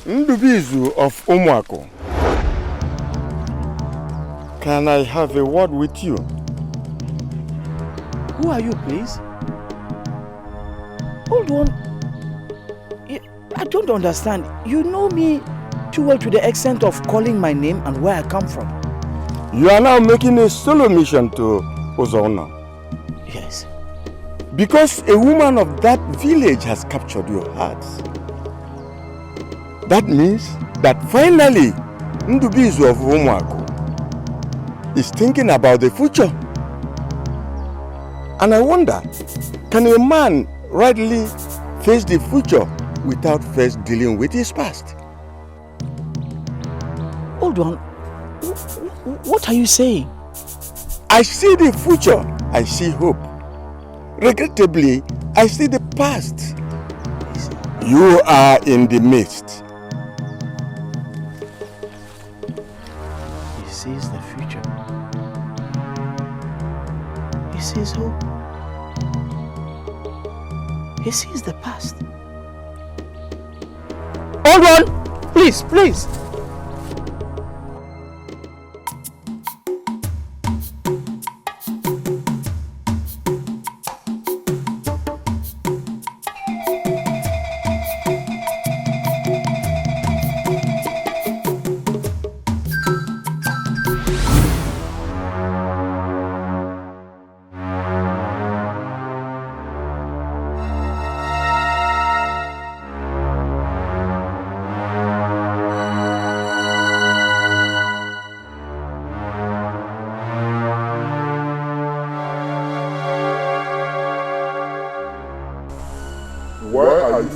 Ndubuizu of Umuaha. Can I have a word with you? Who are you, please? Hold on. I don't understand. You know me too well to the extent of calling my name and where I come from. You are now making a solo mission to Ozona. Yes. Because a woman of that village has captured your hearts. That means that finally Ndubuizu of Umuaha is thinking about the future. And I wonder, can a man rightly face the future without first dealing with his past? Hold on. What are you saying? I see the future. I see hope. Regrettably, I see the past. You are in the midst. He sees the future. He sees hope. He sees the past. Hold on! Please, please!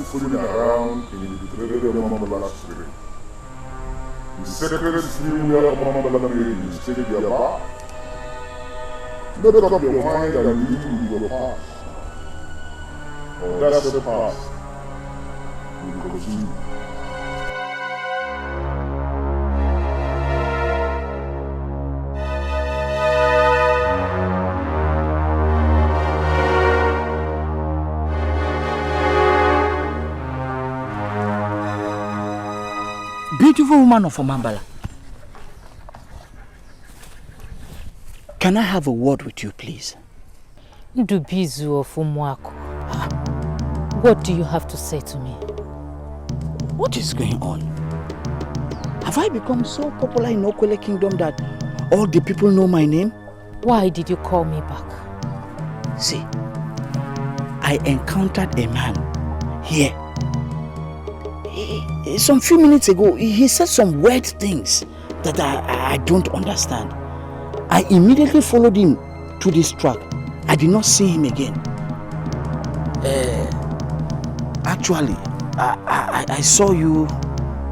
Fooling around in the treasure of Mamala Street. The secret scheme where Mamala made you take your bath. Make up your mind and live with your past. Or that's the past. Will continue. Beautiful woman of Omambala. Can I have a word with you, please? Ndubuizu of Umuaha. What do you have to say to me? What is going on? Have I become so popular in Okwuele Kingdom that all the people know my name? Why did you call me back? See, I encountered a man here. Some few minutes ago, he said some weird things that I don't understand. I immediately followed him to this track. I did not see him again. Actually, I saw you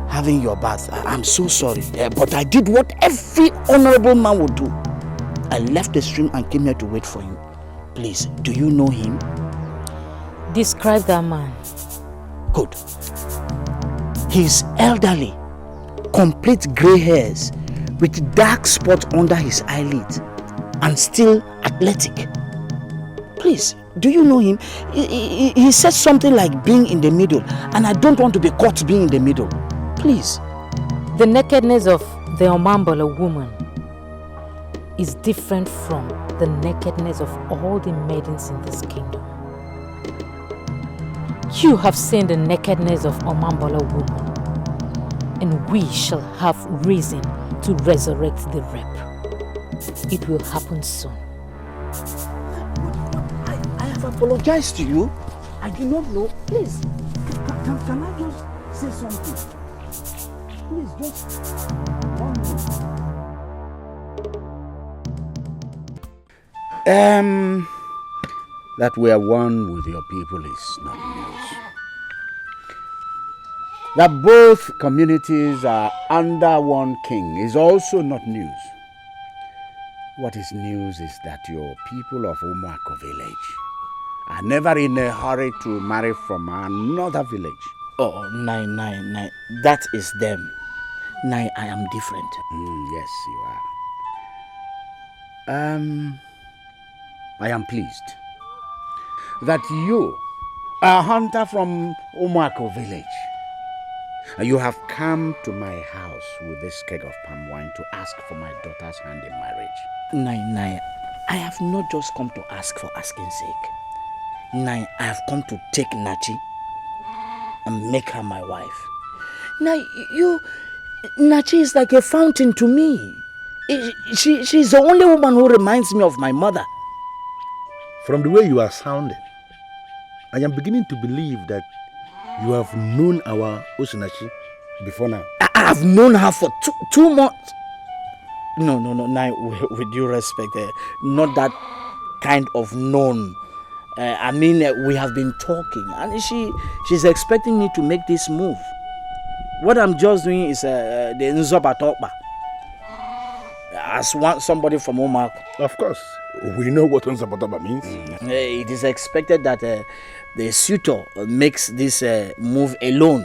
having your bath. I'm so sorry, but I did what every honorable man would do. I left the stream and came here to wait for you. Please, do you know him? Describe that man. Good. He's elderly, complete grey hairs with dark spots under his eyelids and still athletic. Please, do you know him? He said something like being in the middle, and I don't want to be caught being in the middle. Please. The nakedness of the Omambala woman is different from the nakedness of all the maidens in this kingdom. You have seen the nakedness of Omambala woman, and we shall have reason to resurrect the rep. It will happen soon. I have apologized to you. I do not know. Please, can I just say something? Please, just 1 minute. That we are one with your people is not news. That both communities are under one king is also not news. What is news is that your people of Umuaha village are never in a hurry to marry from another village. Oh, nine. That is them. I am different. Yes, you are. I am pleased that you, a hunter from Umuaha village, You have come to my house with this keg of palm wine to ask for my daughter's hand in marriage. Nai, I have not just come to ask for asking sake. Nai, I have come to take Nachi and make her my wife. Nai, Nachi is like a fountain to me. She's the only woman who reminds me of my mother. From the way you are sounding, I am beginning to believe that you have known our Osinachi before now. I have known her for 2 months. No, Nai, with due respect, not that kind of known. I mean, we have been talking, and she's expecting me to make this move. What I'm just doing is the Nzoba Tokba. As somebody from Umuaha. Of course, we know what Nzoba means. It is expected that the suitor makes this move alone.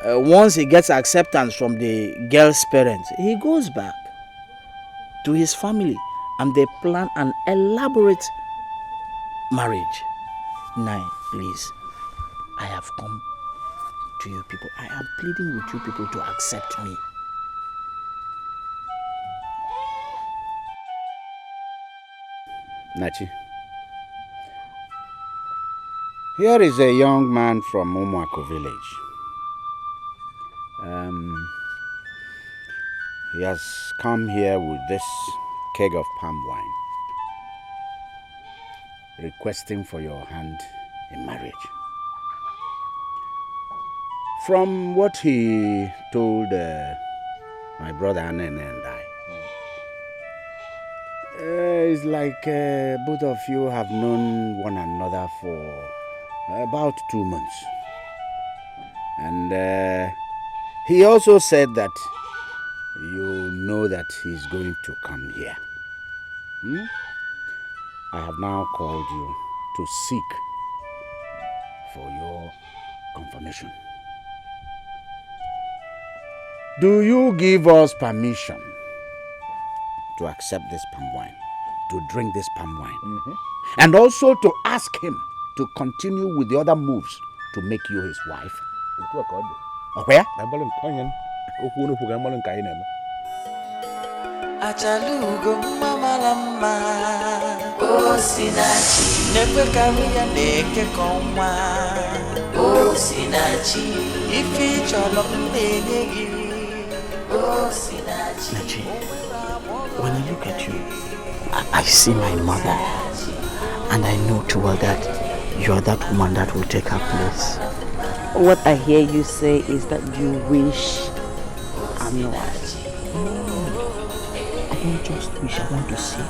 Once he gets acceptance from the girl's parents, he goes back to his family and they plan an elaborate marriage. Nai, please, I have come to you people. I am pleading with you people to accept me. Nachi, here is a young man from Umuaha village. He has come here with this keg of palm wine, requesting for your hand in marriage. From what he told my brother Anene and I, it's like both of you have known one another for about 2 months. And he also said that you know that he's going to come here. I have now called you to seek for your confirmation. Do you give us permission to accept this palm wine, to drink this palm wine, and also to ask him to continue with the other moves to make you his wife? Where? Achalugo mamalama Osinachi Nekwe karuya neke konwa Osinachi Ifi cholo mbenegi Osinachi Nachi, when I look at you, I see my mother, and I know too well that you are that woman that will take her place. What I hear you say is that you wish I'm your wife. I don't just wish, I want to see it.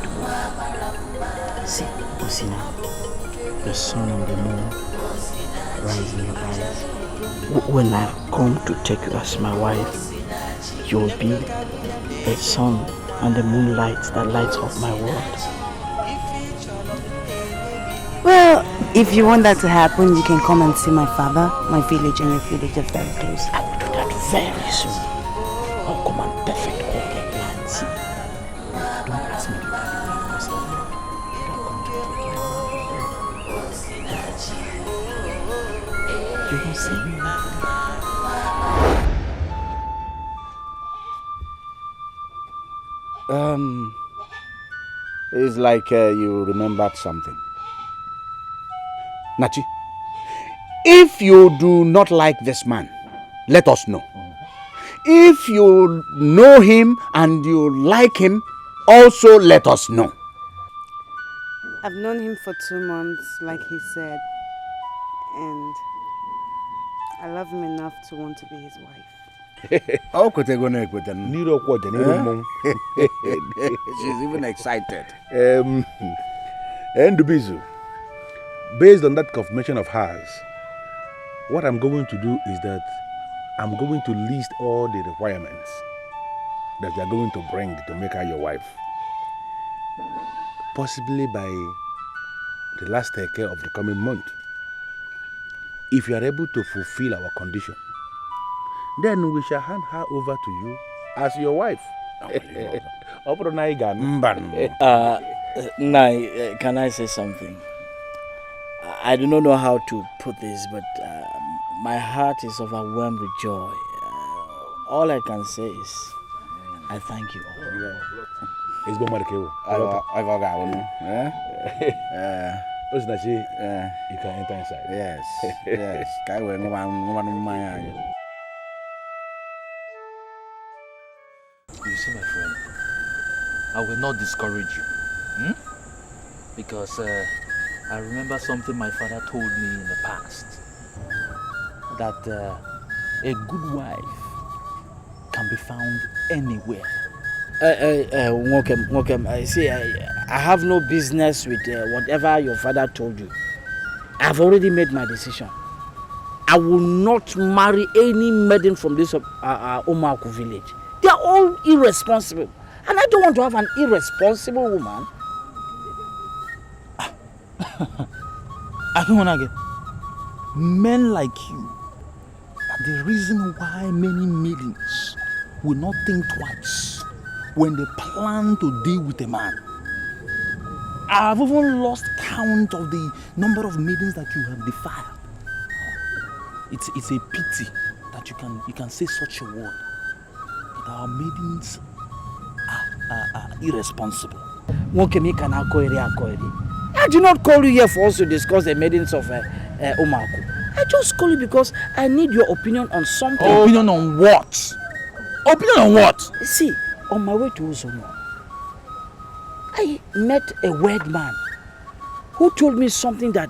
See, Osina, the sun and the moon rise in your eyes. When I come to take you as my wife, you will be the sun and the moonlight that lights up my world. Well, if you want that to happen, you can come and see my father. My village and your village are very close. I will do that very soon. I'll come and perfect all the plans. Don't ask me to do anything because I don't come to take you. You won't see me. It's like you remembered something. Nachi, if you do not like this man, let us know. If you know him and you like him, also let us know. I've known him for 2 months, like he said, and I love him enough to want to be his wife. She's even excited. Ndubuizu, based on that confirmation of hers, what I'm going to do is that I'm going to list all the requirements that you're going to bring to make her your wife. Possibly by the last take of the coming month. If you are able to fulfill our condition, then we shall hand her over to you as your wife. Nai, can I say something? I do not know how to put this, but My heart is overwhelmed with joy. All I can say is, I thank you all. It's been Markewo. I got Osinachi, you can enter inside. Yes. You see, my friend, I will not discourage you. Because I remember something my father told me in the past. That a good wife can be found anywhere. See, I have no business with whatever your father told you. I've already made my decision. I will not marry any maiden from this Umuaha village. They are all irresponsible. And I don't want to have an irresponsible woman. I don't want to get men like you are the reason why many maidens will not think twice when they plan to deal with a man. I've even lost count of the number of maidens that you have defiled. It's a pity that you can say such a word. But our maidens are irresponsible. I did not call you here for us to discuss the maidens of Umuaha. I just call you because I need your opinion on something. Opinion on what? Opinion on what? See, on my way to Uzomo, I met a weird man who told me something that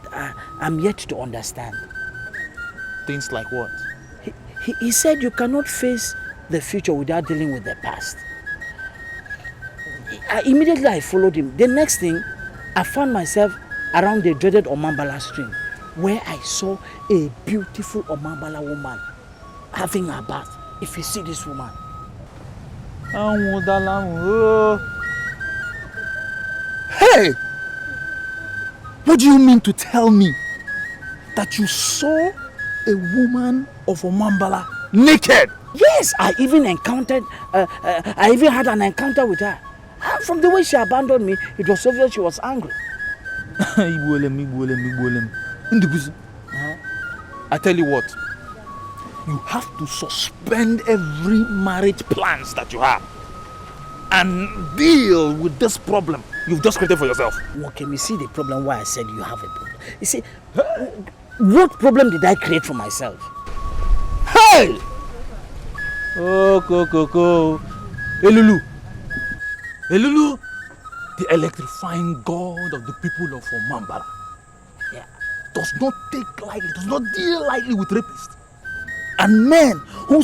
I'm yet to understand. Things like what? He said you cannot face the future without dealing with the past. Immediately I followed him. The next thing, I found myself around the dreaded Omambala stream, where I saw a beautiful Omambala woman having a bath. If you see this woman. Hey! What do you mean to tell me that you saw a woman of Omambala naked? Yes, I even had an encounter with her. From the way she abandoned me, it was obvious she was angry. Ndubuizu, I tell you what, you have to suspend every marriage plans that you have and deal with this problem you've just created for yourself. Okay, you see the problem why I said you have a problem. You see, what problem did I create for myself? Hey! Oh, Elulu, the electrifying god of the people of Omambala, does not deal lightly with rapists and men who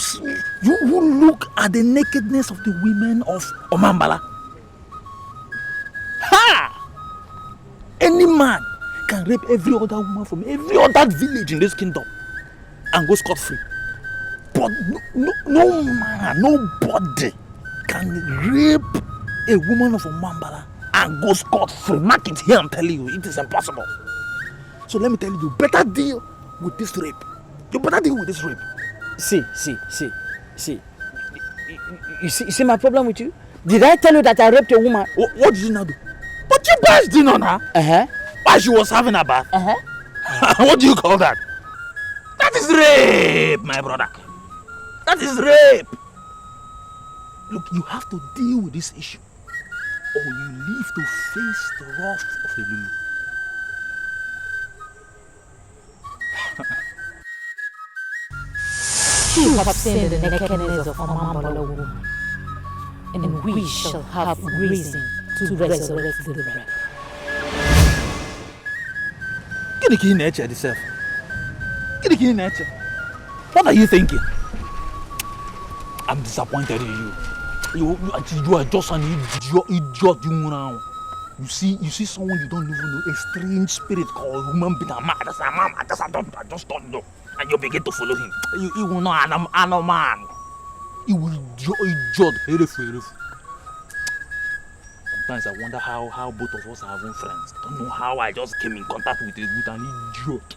look at the nakedness of the women of Omambala. Ha! Any man can rape every other woman from every other village in this kingdom and go scot-free. But no man, nobody can rape a woman of Omambala and go scot-free. Mark it here, I'm telling you, it is impossible. So let me tell you, you better deal with this rape. You better deal with this rape. See. You see my problem with you? Did I tell you that I raped a woman? What did you now do? But you barged in on her. While she was having a bath. What do you call that? That is rape, my brother. That is rape. Look, you have to deal with this issue, or you live to face the wrath of a Lulu. You have seen the nakedness of Omambala woman, and we shall have reason to resurrect the wreck. What are you thinking? I'm disappointed in you. You are just an idiot. You see someone you don't even know, a strange spirit called human being. I just don't know. And you begin to follow him. You will not an man. You will idiot. Sometimes I wonder how both of us are having friends. I don't know how I just came in contact with an idiot.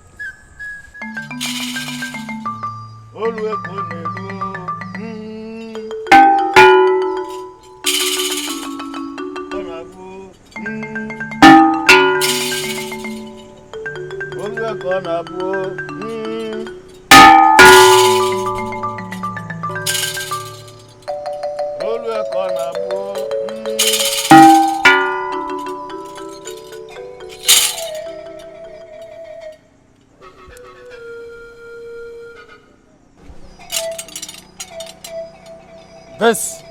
This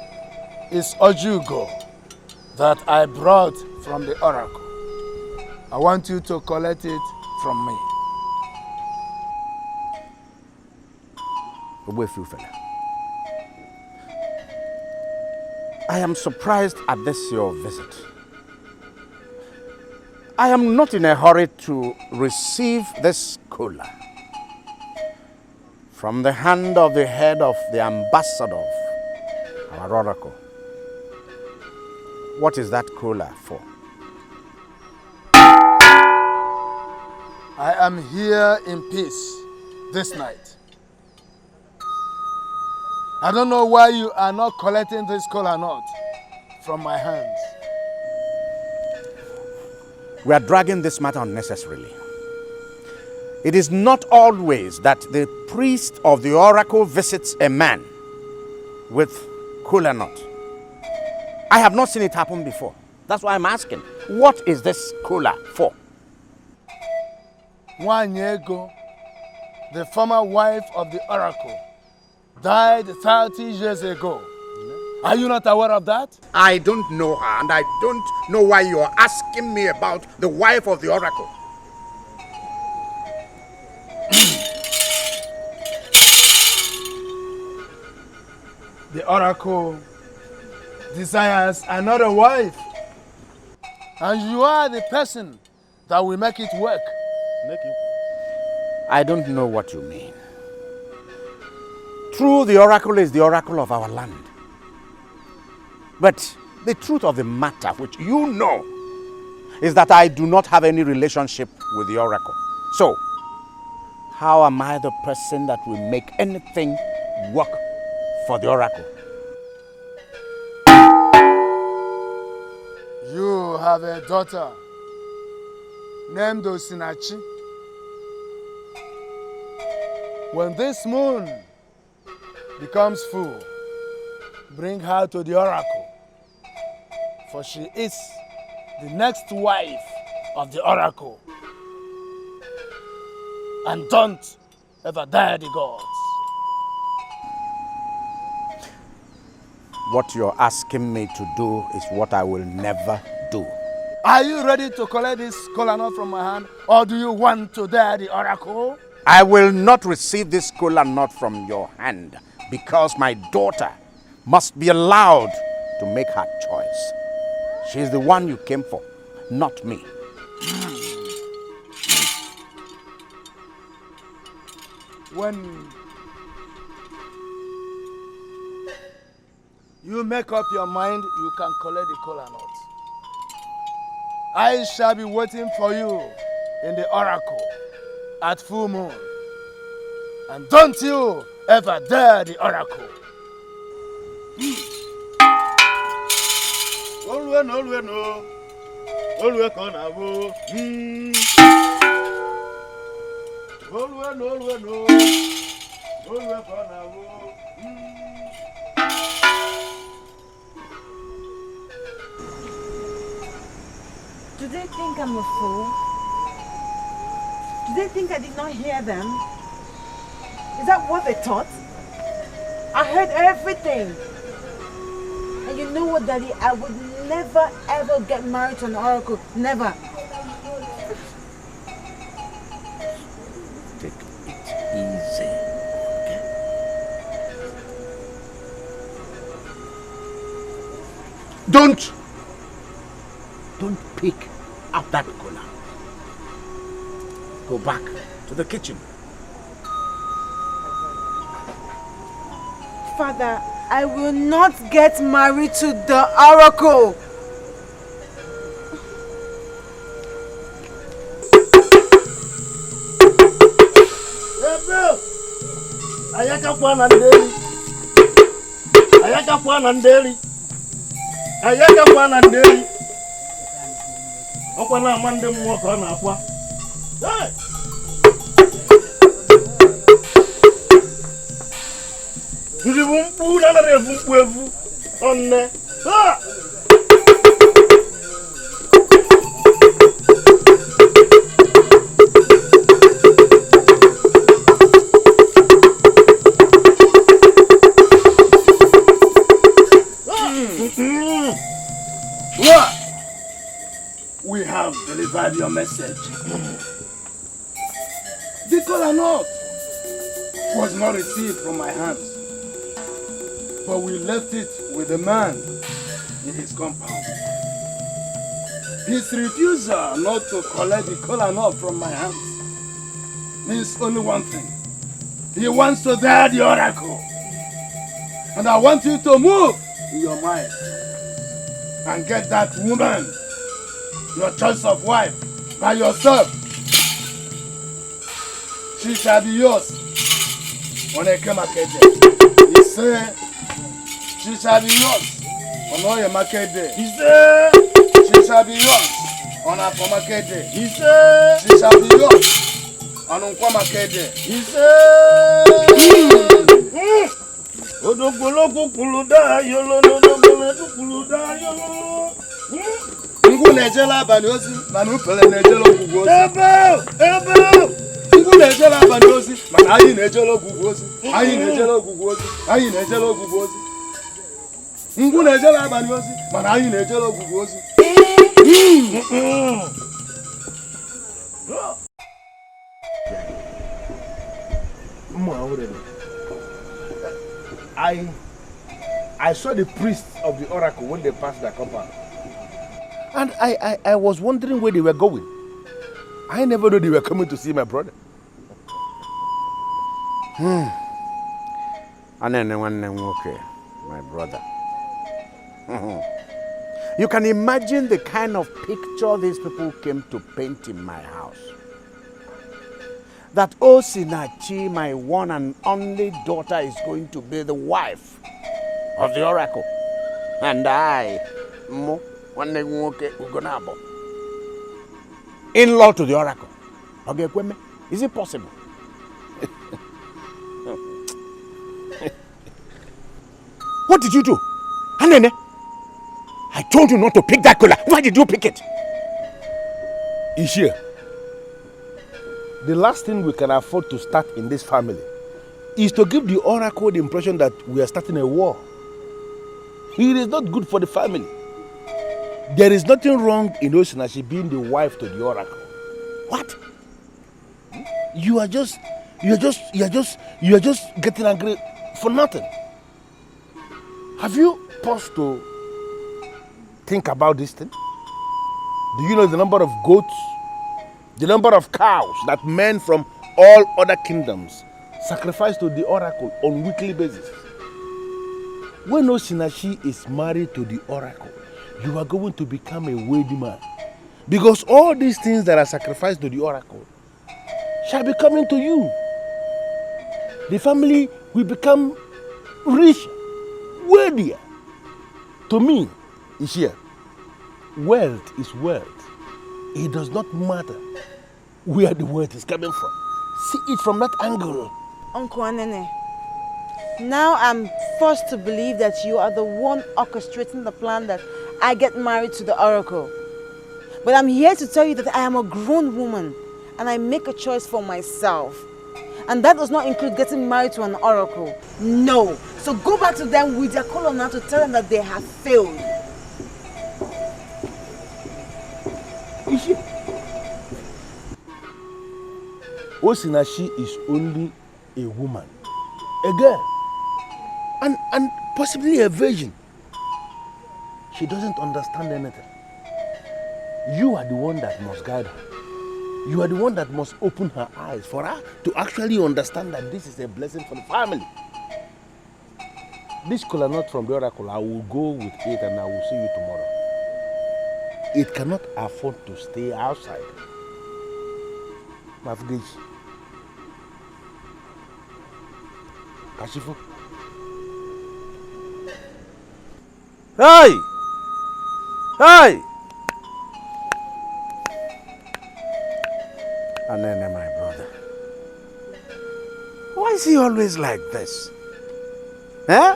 is Ojugo that I brought from the oracle. I want you to collect it from me. I am surprised at this your visit. I am not in a hurry to receive this kola from the hand of the head of the ambassador of our oracle. What is that kola for? I am here in peace this night. I don't know why you are not collecting this kola nut from my hands. We are dragging this matter unnecessarily. It is not always that the priest of the oracle visits a man with kola nut. I have not seen it happen before. That's why I'm asking, what is this kola for? Nwanyego, the former wife of the oracle, died 30 years ago. Are you not aware of that? I don't know her, and I don't know why you're asking me about the wife of the oracle. The oracle desires another wife, and you are the person that will make it work. I don't know what you mean. True, the oracle is the oracle of our land. But the truth of the matter, which you know, is that I do not have any relationship with the oracle. So, how am I the person that will make anything work for the oracle? You have a daughter named Osinachi. When this moon becomes full, bring her to the oracle, for she is the next wife of the oracle. And don't ever dare the gods. What you're asking me to do is what I will never do. Are you ready to collect this kola nut from my hand, or do you want to dare the oracle? I will not receive this kola nut from your hand because my daughter must be allowed to make her choice. She is the one you came for, not me. When you make up your mind, you can collect the kola nut. I shall be waiting for you in the oracle at full moon. And don't you ever dare the oracle. Do they think I'm a fool? Do they think I did not hear them? Is that what they thought? I heard everything. And you know what, Daddy? I would never ever get married to an oracle. Never. Take it easy, okay? Don't pick up that kola. Go back to the kitchen. Father, I will not get married to the oracle. heard your message. The kola nut was not received from my hands, but we left it with the man in his compound. His refusal not to collect the kola nut from my hands means only one thing. He wants to dare the oracle. And I want you to move in your mind and get that woman, your choice of wife, by yourself. She shall be yours. When I came market day, he said, she shall be yours. On all your market day, he said, she shall be yours. On our market day, he said, she shall be yours. On our market day, he said, Odogologo kuluda yolo odogologo kuluda yolo. Ngu nejela banyosi, manu pele nejelo gugosi. Ebe. Ngu nejela banyosi, man ayi nejelo gugosi. Ayi nejelo gugosi. Ayi nejelo gugosi. Ngu nejela banyosi, man ayi nejelo gugosi. I saw the priests of the oracle when they passed their compound. And I was wondering where they were going. I never knew they were coming to see my brother. My brother. You can imagine the kind of picture these people came to paint in my house. That Osinachi, my one and only daughter, is going to be the wife of the oracle. And I, in-law to the oracle. Is it possible? What did you do? Anene, I told you not to pick that color. Why did you pick it? Ishia, the last thing we can afford to start in this family is to give the oracle the impression that we are starting a war. It is not good for the family. There is nothing wrong in Osinachi being the wife to the oracle. What? You are just getting angry for nothing. Have you paused to think about this thing? Do you know the number of goats, the number of cows that men from all other kingdoms sacrifice to the oracle on a weekly basis? When Osinachi is married to the oracle, you are going to become a wealthy man. Because all these things that are sacrificed to the oracle shall be coming to you. The family will become rich, wealthier. To me, Ishia, wealth is wealth. It does not matter where the wealth is coming from. See it from that angle. Uncle Anene, now I'm forced to believe that you are the one orchestrating the plan that I get married to the oracle. But I'm here to tell you that I am a grown woman and I make a choice for myself. And that does not include getting married to an oracle. No. So go back to them with their colon now to tell them that they have failed. Osinachi is only a woman, a girl, and possibly a virgin. She doesn't understand anything. You are the one that must guide her. You are the one that must open her eyes for her to actually understand that this is a blessing for the family. This kola nut from the oracle, I will go with it and I will see you tomorrow. It cannot afford to stay outside. Mafgeji. Kashifu. Hey! Hey! Anene, my brother. Why is he always like this? Huh?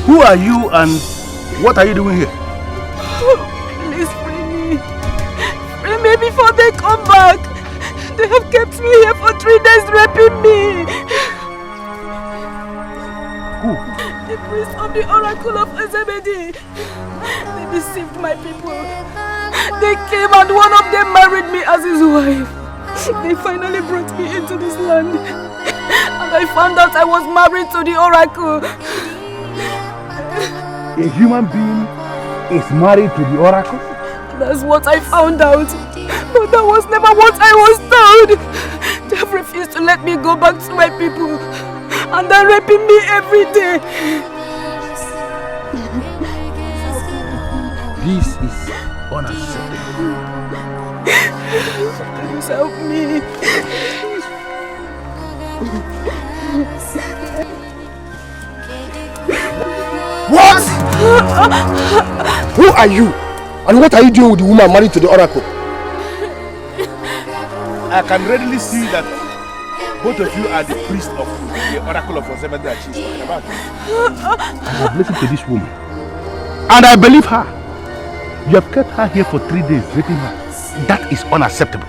Who are you and what are you doing here? Please free me. Free me before they come back. They have kept me here for 3 days raping me. Who? The priest of the oracle of Chiemerie. They deceived my people. They came and one of them married me as his wife. They finally brought me into this land. And I found out I was married to the oracle. A human being is married to the oracle? That's what I found out. But that was never what I was told. They have refused to let me go back to my people. And they're raping me every day. This is unacceptable. Please help me. What? Who are you? And what are you doing with the woman married to the oracle? I can readily see that both of you are the priest of the oracle of Chiemerie that she's talking about. I have listened to this woman and I believe her. You have kept her here for 3 days, raping her. That is unacceptable.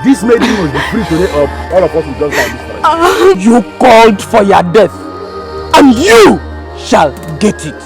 This maiden was the free today of all of us who just died this time. You called for your death, and you shall get it.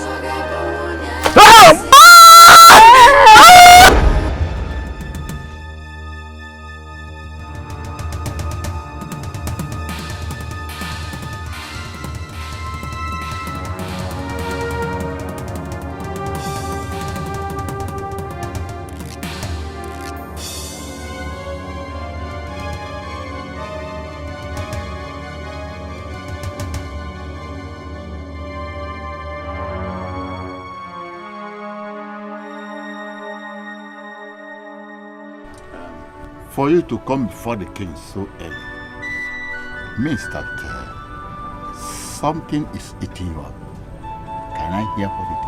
For you to come before the king so early means that something is eating you up. Can I hear what it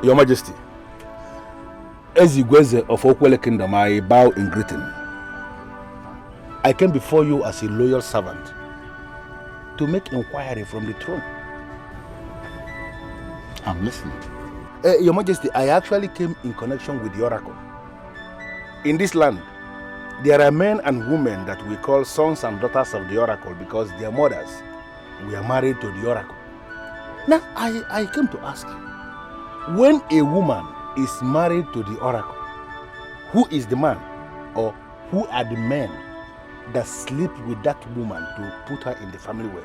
is? Your Majesty, as Ugezu of Okwuele Kingdom, I bow in greeting. I came before you as a loyal servant to make inquiry from the throne. I'm listening. Your Majesty, I actually came in connection with the oracle. In this land, there are men and women that we call sons and daughters of the oracle because their mothers were married to the oracle. Now, I came to ask you, when a woman is married to the oracle, who is the man or who are the men that sleep with that woman to put her in the family way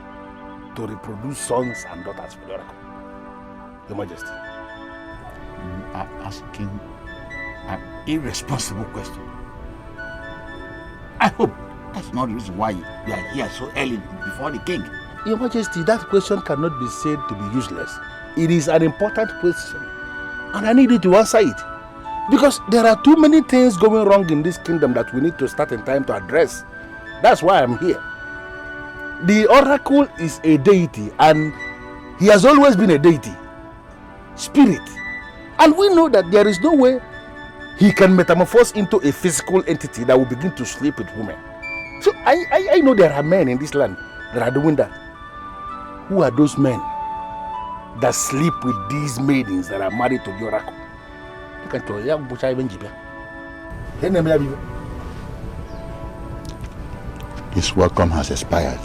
to reproduce sons and daughters for the oracle? Your Majesty. You are asking an irresponsible question. I hope that's not the reason why you are here so early before the king. Your Majesty, that question cannot be said to be useless. It is an important question, and I need you to answer it. Because there are too many things going wrong in this kingdom that we need to start in time to address. That's why I'm here. The oracle is a deity, and he has always been a deity. Spirit. And we know that there is no way he can metamorphose into a physical entity that will begin to sleep with women. So I know there are men in this land that are doing that. Who are those men that sleep with these maidens that are married to the oracle? His welcome has expired.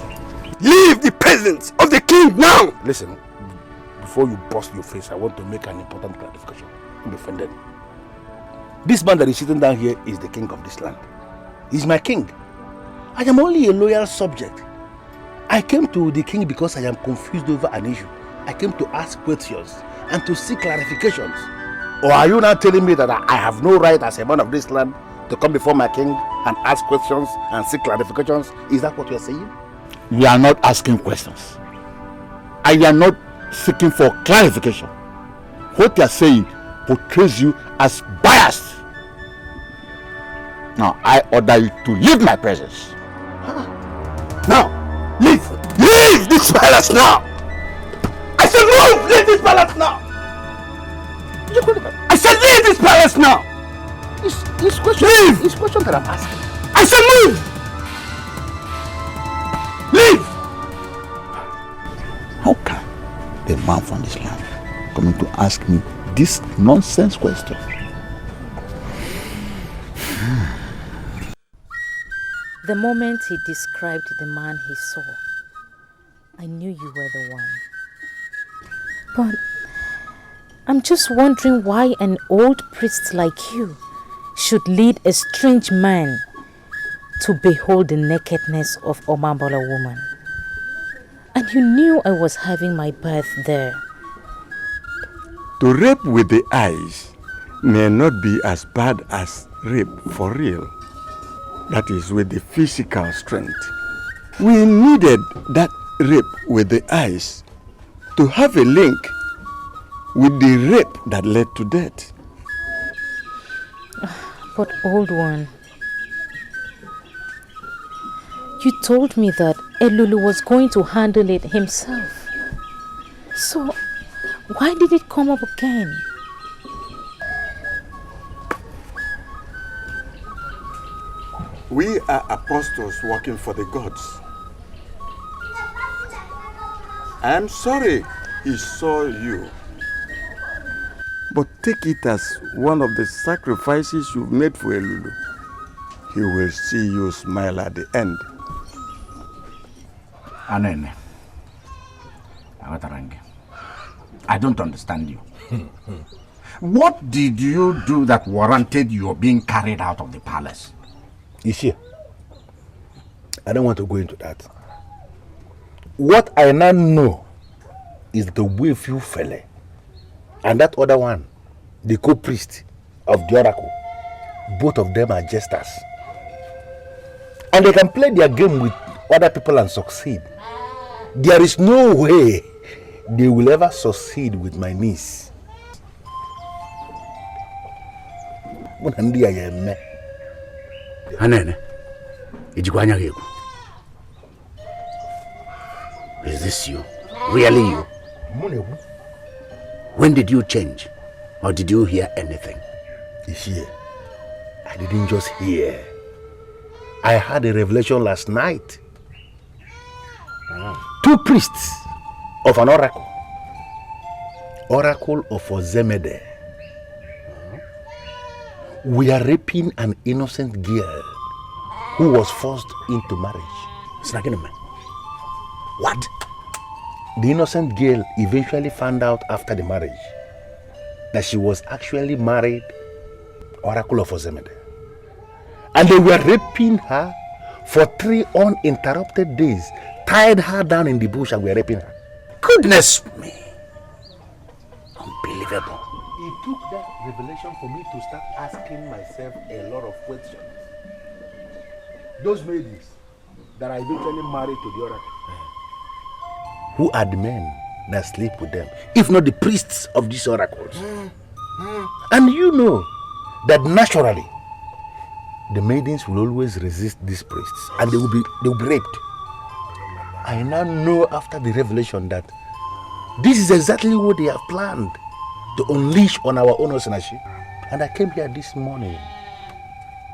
Leave the presence of the king now! Listen, before you bust your face, I want to make an important clarification. Don't be offended. This man that is sitting down here is the king of this land. He's my king. I am only a loyal subject. I came to the king because I am confused over an issue. I came to ask questions and to seek clarifications. Or are you now telling me that I have no right as a man of this land to come before my king and ask questions and seek clarifications? Is that what you are saying? We are not asking questions. I am not seeking for clarification. What you are saying portrays you as biased. Now, I order you to leave my presence. Now, leave! Leave this palace now! I said move! Leave this palace now! I said leave this palace now! This question, leave! This question that I'm asking. I said move! Leave! How can the man from this land coming to ask me this nonsense question? The moment he described the man he saw, I knew you were the one. But I'm just wondering why an old priest like you should lead a strange man to behold the nakedness of Omambola woman. And you knew I was having my birth there. To rape with the eyes may not be as bad as rape for real. That is, with the physical strength. We needed that rape with the eyes to have a link with the rape that led to death. But old one, you told me that Elulu was going to handle it himself. So, why did it come up again? We are apostles working for the gods. I am sorry he saw you. But take it as one of the sacrifices you've made for Elulu. He will see you smile at the end. Anene, I don't understand you. What did you do that warranted your being carried out of the palace? You see, I don't want to go into that. What I now know is the way few fella and that other one, the co-priest of the oracle, both of them are jesters. And they can play their game with other people and succeed. There is no way they will ever succeed with my niece. Anene, is this you? Really you? When did you change? Or did you hear anything? You see, I didn't just hear. I had a revelation last night. Two priests of an oracle. Oracle of Ozemede. We are raping an innocent girl who was forced into marriage. What? The innocent girl eventually found out after the marriage that she was actually married Oracle of Ozemede. And they were raping her for 3 uninterrupted days, tied her down in the bush and were raping her. Goodness me. Unbelievable. It took that revelation for me to start asking myself a lot of questions. Those maidens that are eventually married to the oracle, who are the men that sleep with them, if not the priests of these oracles? And you know that naturally the maidens will always resist these priests and they will be raped. I now know after the revelation that this is exactly what they have planned to unleash on our own Osinachi. And I came here this morning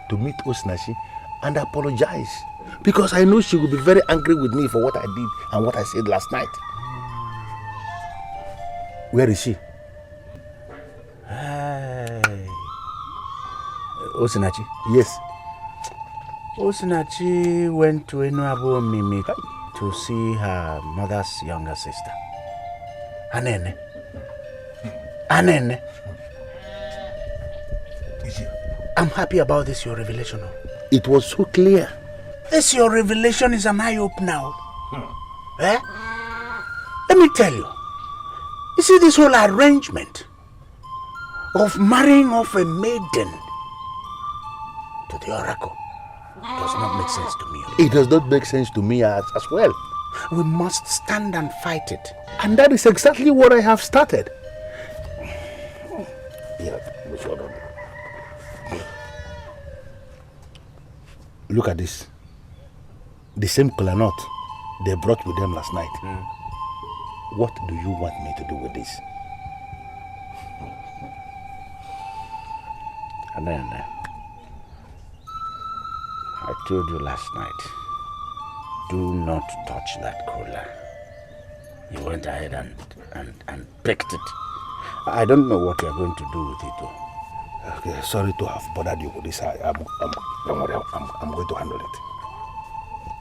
to meet Osinachi and apologize, because I know she will be very angry with me for what I did and what I said last night. Where is she? Osinachi? Yes. Osinachi went to Enuabo Mimi to see her mother's younger sister. Anene. I'm happy about this, your revelation. It was so clear. This your revelation is an eye-opener. Eh? Let me tell you. You see, this whole arrangement of marrying off a maiden to the oracle does not make sense to me. It does not make sense to me as well. We must stand and fight it. And that is exactly what I have started. Yeah, look at this. The same kola nut they brought with them last night. What do you want me to do with this? And then I told you last night, do not touch that kola. You went ahead and picked it. I don't know what you're going to do with it, though. Okay, sorry to have bothered you with this. Don't worry, I'm going to handle it.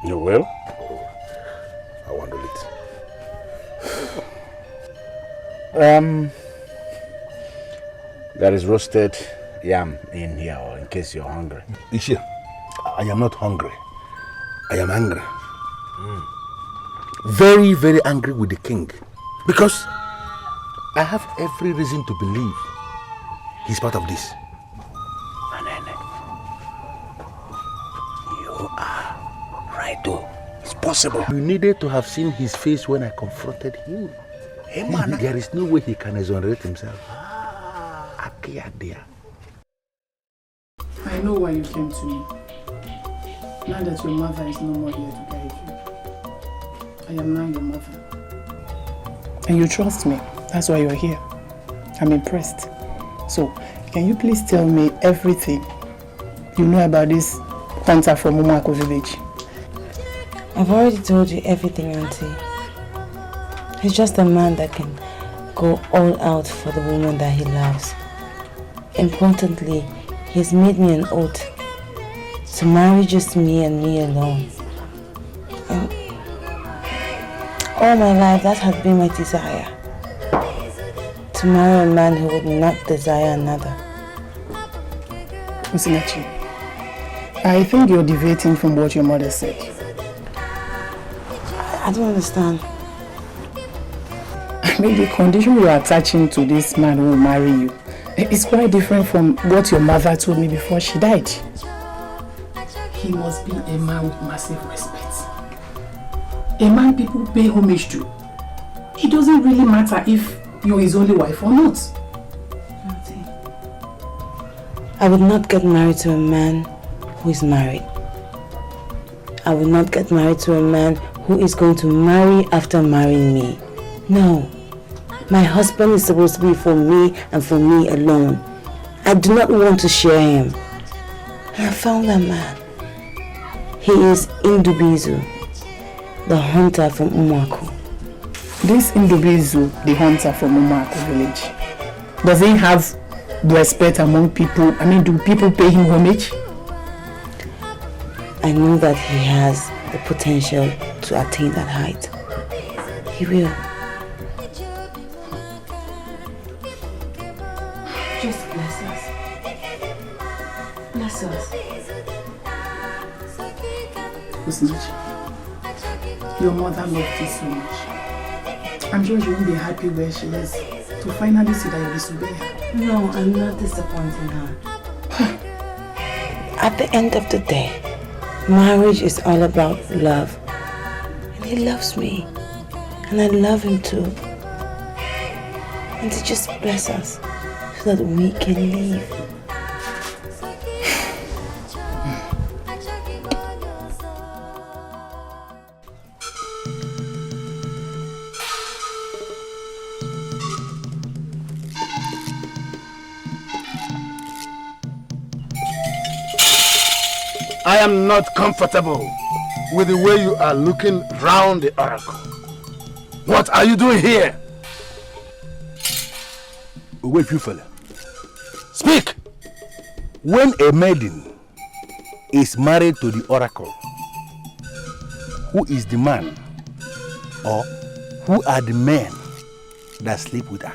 You will? I'll handle it. There is roasted yam in here, in case you're hungry. Ishi, I am not hungry. I am angry. Very, very angry with the king. Because I have every reason to believe he's part of this. Manene, you are right, though. It's possible. You needed to have seen his face when I confronted him. Hey, man. There is no way he can exonerate himself. I know why you came to me. Now that your mother is no more here to guide you. I am now your mother. And you trust me. That's why you're here. I'm impressed. So, can you please tell me everything you know about this hunter from Umuaha village? I've already told you everything, Auntie. He's just a man that can go all out for the woman that he loves. Importantly, he's made me an oath to marry just me and me alone. And all my life, that has been my desire. To marry a man who would not desire another. Osinachi, I think you're deviating from what your mother said. I don't understand. I mean, the condition you are attaching to this man who will marry you is quite different from what your mother told me before she died. He must be a man with massive respect. A man people pay homage to. It doesn't really matter if you're his only wife or not. Auntie, I would not get married to a man who is married. I would not get married to a man who is going to marry after marrying me. No. My husband is supposed to be for me and for me alone. I do not want to share him. And I found that man. He is Ndubuizu, the hunter from Umuaha. This Ndubuizu, the hunter from Umuaha village, does he have respect among people? I mean, do people pay him homage? I know that he has the potential to attain that height. He will. Just bless us. Bless us. Osinachi, your mother loved you so much. I'm sure she won't be happy where she is to finally see that you disobey her. No, I'm not disappointing her. At the end of the day, marriage is all about love. And he loves me. And I love him too. And to just bless us so that we can leave. I am not comfortable with the way you are looking round the oracle. What are you doing here? Wait, you fella. Speak! When a maiden is married to the oracle, who is the man or who are the men that sleep with her?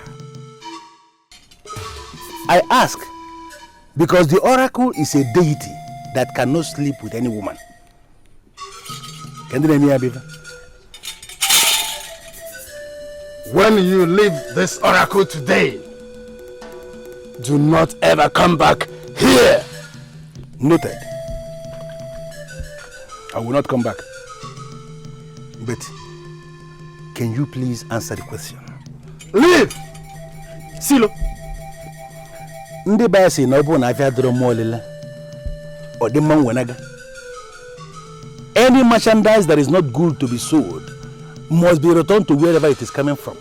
I ask because the oracle is a deity that cannot sleep with any woman. Can you hear me, When you leave this oracle today, do not ever come back here. Noted. I will not come back. But can you please answer the question? Leave! Silo. Ndị baya si na obu na afia doro molila. Or the man wenaga. Any merchandise that is not good to be sold must be returned to wherever it is coming from.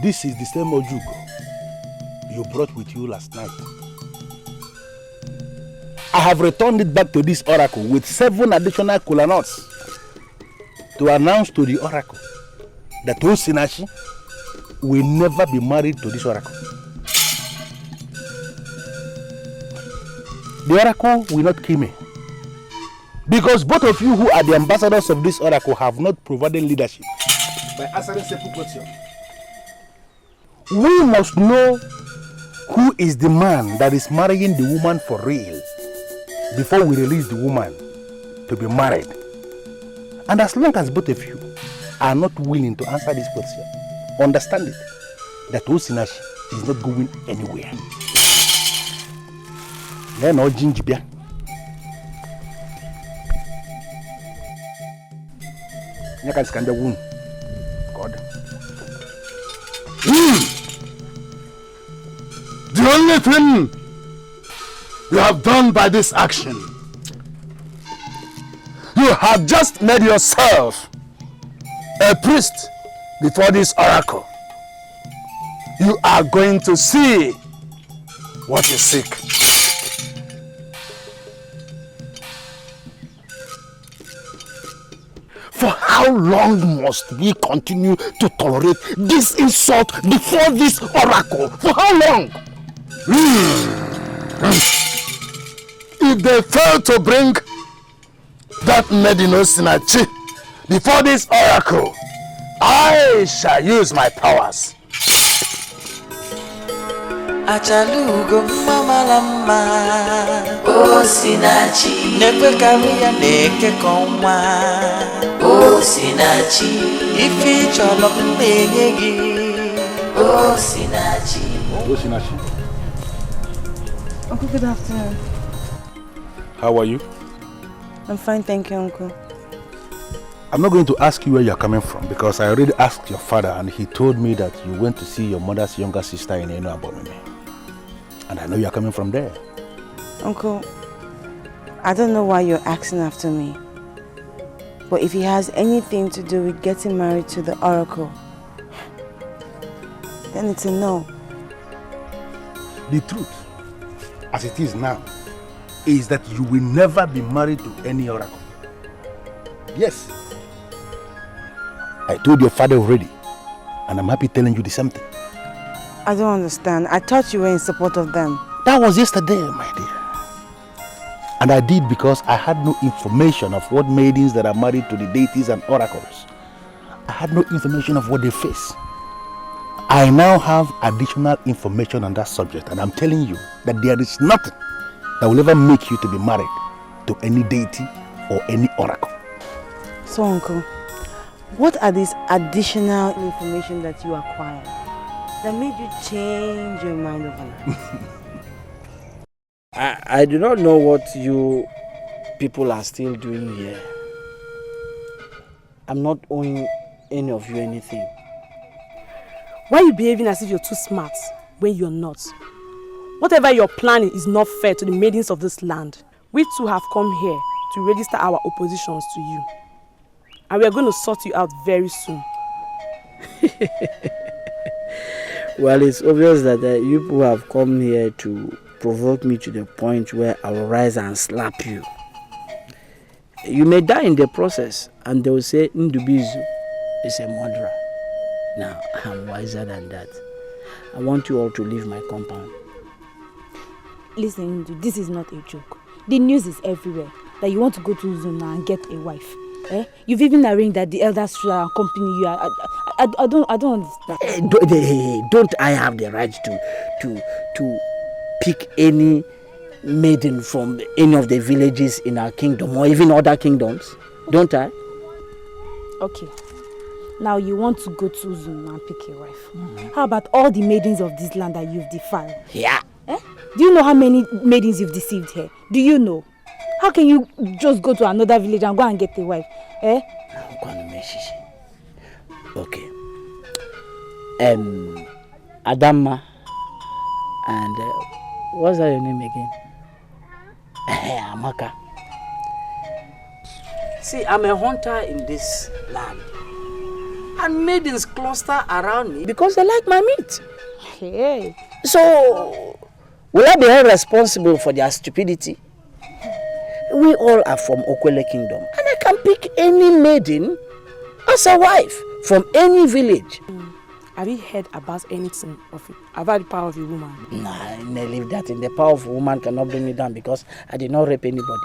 This is the same ojugo you brought with you last night. I have returned it back to this oracle with 7 additional kola nuts to announce to the oracle that Osinachi will never be married to this oracle. The oracle will not kill me. Because both of you who are the ambassadors of this oracle have not provided leadership by answering simple questions. We must know who is the man that is marrying the woman for real before we release the woman to be married. And as long as both of you are not willing to answer this question, understand it, that Osinachi is not going anywhere. Then no ginger. You can scan the wound. God. The only thing you have done by this action, you have just made yourself a priest before this oracle. You are going to see what you seek. For how long must we continue to tolerate this insult before this oracle? For how long? If they fail to bring that maiden Osinachi before this oracle, I shall use my powers. Achalugo mama lama Osinachi Nekwe kawia neke konwa Osinachi Ifi cholo mbenyegi Osinachi. Osinachi. Uncle, good afternoon. How are you? I'm fine, thank you, Uncle. I'm not going to ask you where you're coming from because I already asked your father and he told me that you went to see your mother's younger sister in Umuaha. And I know you're coming from there. Uncle, I don't know why you're asking after me. But if he has anything to do with getting married to the oracle, then it's a no. The truth, as it is now, is that you will never be married to any oracle. Yes. I told your father already, and I'm happy telling you the same thing. I don't understand. I thought you were in support of them. That was yesterday, my dear. And I did because I had no information of what maidens that are married to the deities and oracles. I had no information of what they face. I now have additional information on that subject, and I'm telling you that there is nothing that will ever make you to be married to any deity or any oracle. So, Uncle, what are these additional information that you acquired that made you change your mind overnight? I do not know what you people are still doing here. I'm not owing any of you anything. Why are you behaving as if you're too smart when you're not? Whatever you're planning is not fair to the maidens of this land. We too have come here to register our oppositions to you. And we are going to sort you out very soon. Well, it's obvious that you people have come here to provoke me to the point where I will rise and slap you. You may die in the process, and they will say Ndubuizu is a murderer. Now, I'm wiser than that. I want you all to leave my compound. Listen, Ndu, this is not a joke. The news is everywhere that you want to go to Zuna and get a wife. You've even arranged that the elders should accompany you. I don't understand. Don't I have the right to pick any maiden from any of the villages in our kingdom or even other kingdoms? Don't I? Okay. Now you want to go to Zuna and pick a wife. How about all the maidens of this land that you've defiled? Yeah. Do you know how many maidens you've deceived here? Do you know? How can you just go to another village and go and get a wife? Okay. Adama and what's that your name again? Amaka. See, I'm a hunter in this land. And maidens cluster around me because they like my meat. Hey. So, will I be held responsible for their stupidity? We all are from Okwuele Kingdom, and I can pick any maiden as a wife from any village. Have you heard about anything of it? About the power of a woman? Nah, I may leave that in. The power of a woman cannot bring me down because I did not rape anybody.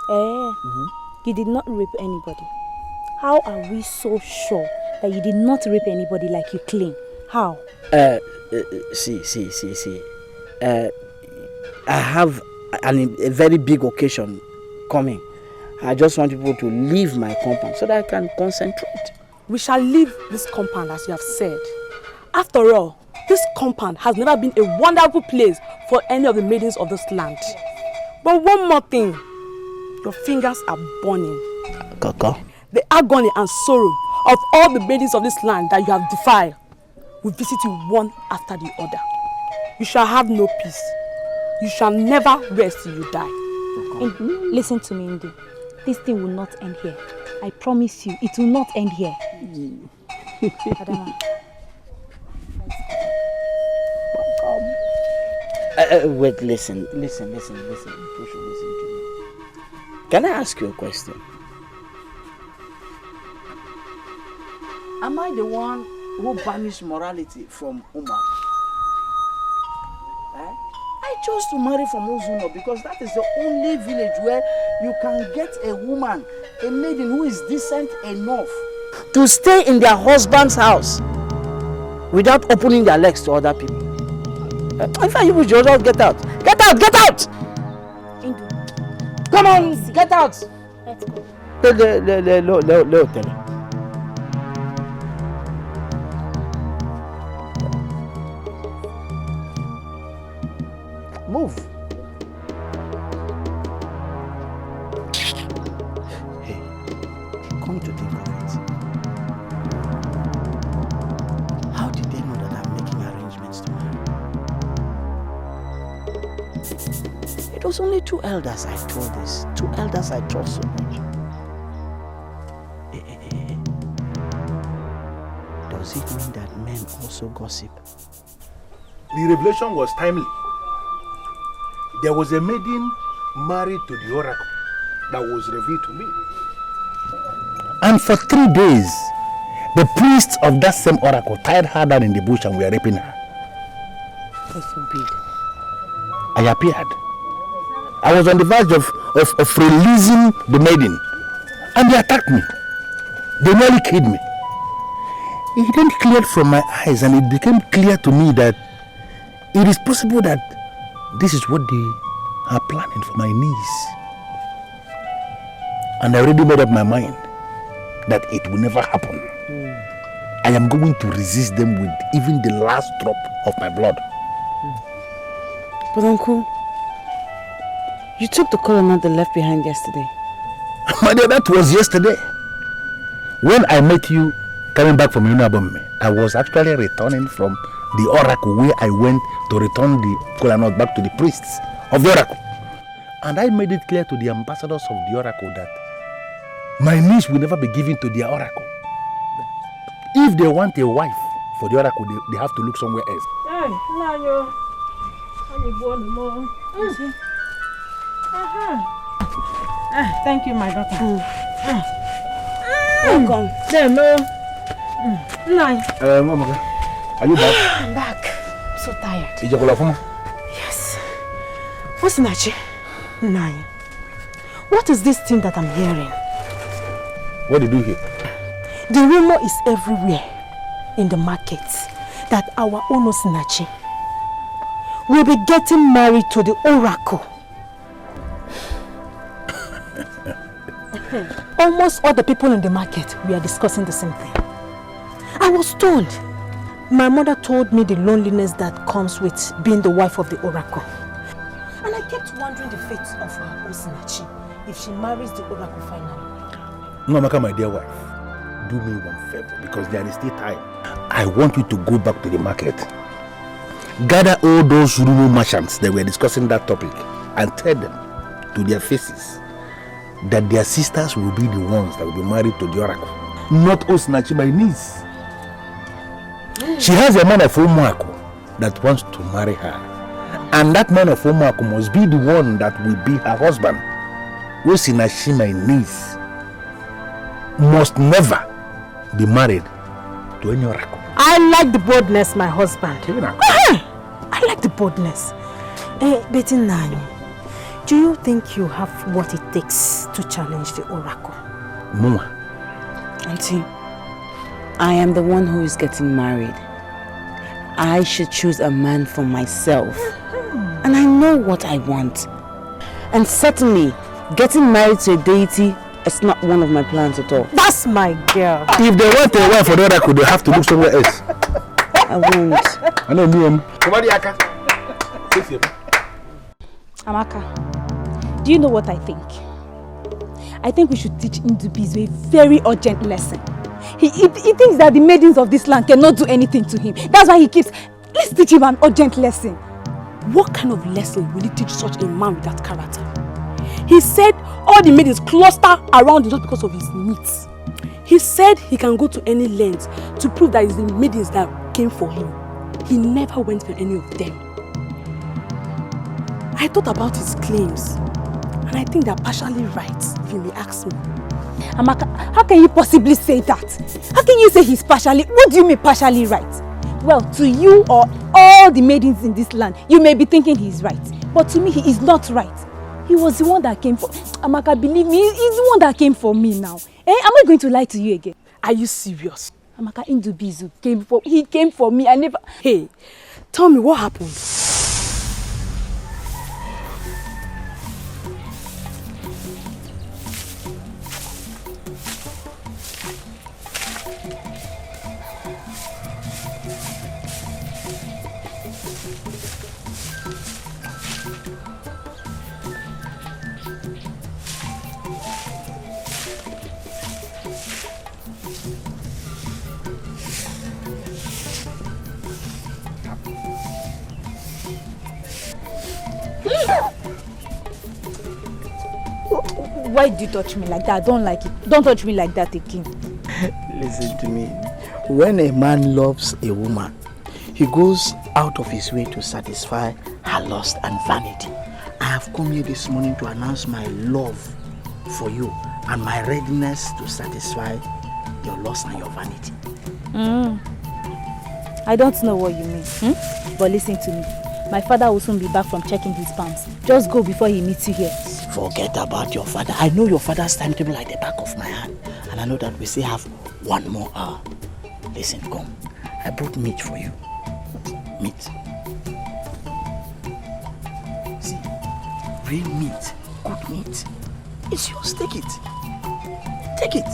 You did not rape anybody. How are we so sure that you did not rape anybody like you claim? How? See. I have a very big occasion coming. I just want people to leave my compound so that I can concentrate. We shall leave this compound as you have said. After all, this compound has never been a wonderful place for any of the maidens of this land. But one more thing, your fingers are burning. Kaka. The agony and sorrow of all the maidens of this land that you have defiled will visit you one after the other. You shall have no peace. You shall never rest till you die. Listen to me, Ndu. This thing will not end here. I promise you, it will not end here. Adama. Wait, listen. You should listen to me. Can I ask you a question? Am I the one who banished morality from Umuaha? I chose to marry from Ozuno because that is the only village where you can get a woman, a maiden who is decent enough to stay in their husband's house without opening their legs to other people. In fact, you should just get out. Get out! Get out! Come on, get out! Let's go. Move. Hey, come to think of it. How did they know that I'm making arrangements to marry? It was only 2 elders I told this. 2 elders I trust so much. Does it mean that men also gossip? The revelation was timely. There was a maiden married to the oracle that was revealed to me. And for 3 days, the priests of that same oracle tied her down in the bush and were raping her. God forbid. I appeared. I was on the verge of releasing the maiden, and they attacked me. They nearly killed me. It then cleared from my eyes, and it became clear to me that it is possible that this is what they are planning for my niece. And I already made up my mind that it will never happen. I am going to resist them with even the last drop of my blood. But Uncle, you took the colonel they left behind yesterday. My dear, that was yesterday. When I met you coming back from Umuaha, I was actually returning from the oracle where I went to return the colonel back to the priests of the oracle. And I made it clear to the ambassadors of the oracle that my niece will never be given to their oracle. If they want a wife for the oracle, they have to look somewhere else. Hey, Nanyo. Thank you, my daughter. Welcome. Mama, are you back? I'm back. I'm so tired. Yes. Osinachi, Nai, what is this thing that I'm hearing? What did you hear? The rumor is everywhere in the markets that our own Osinachi will be getting married to the oracle. Almost all the people in the market, we are discussing the same thing. I was told. My mother told me the loneliness that comes with being the wife of the oracle. And I kept wondering the fate of her Osinachi if she marries the oracle finally. Umamaka, my dear wife, do me one favor because there is still time. I want you to go back to the market. Gather all those rural merchants that were discussing that topic and tell them to their faces that their sisters will be the ones that will be married to the oracle. Not Osinachi, my niece. She has a man of Umuaha that wants to marry her. And that man of Umuaha must be the one that will be her husband. Osinachi, my niece, must never be married to any oracle. I like the boldness, my husband. I like the boldness. Betty Nani, do you think you have what it takes to challenge the oracle? Mama. Auntie, I am the one who is getting married. I should choose a man for myself. And I know what I want. And certainly, getting married to a deity is not one of my plans at all. That's my girl. If they want a wife for the oracle, they have to look somewhere else. I won't. I know me. Amaka, do you know what I think? I think we should teach Ndubuizu a very urgent lesson. He thinks that the maidens of this land cannot do anything to him. That's why he keeps... Let's teach him an urgent lesson. What kind of lesson will he teach such a man with that character? He said all the maidens cluster around him just because of his needs. He said he can go to any length to prove that it's the maidens that came for him. He never went for any of them. I thought about his claims, and I think they're partially right, if you may ask me. Amaka, how can you possibly say that? How can you say he's partially... What do you mean partially right? Well, to you or all the maidens in this land, you may be thinking he's right. But to me, he is not right. He was the one that came for... Amaka, believe me, he's the one that came for me now. Am I going to lie to you again? Are you serious? Amaka, Ndubuizu he came for me. I never... Hey, tell me what happened. Why do you touch me like that? I don't like it. Don't touch me like that again. Listen to me. When a man loves a woman, he goes out of his way to satisfy her lust and vanity. I have come here this morning to announce my love for you and my readiness to satisfy your lust and your vanity. I don't know what you mean, but listen to me. My father will soon be back from checking his palms. Just go before he meets you here. Forget about your father. I know your father's timetable like the back of my hand. And I know that we still have 1 more hour. Listen, come. I brought meat for you. Meat. See, real meat. Good meat. It's yours. Take it. Take it.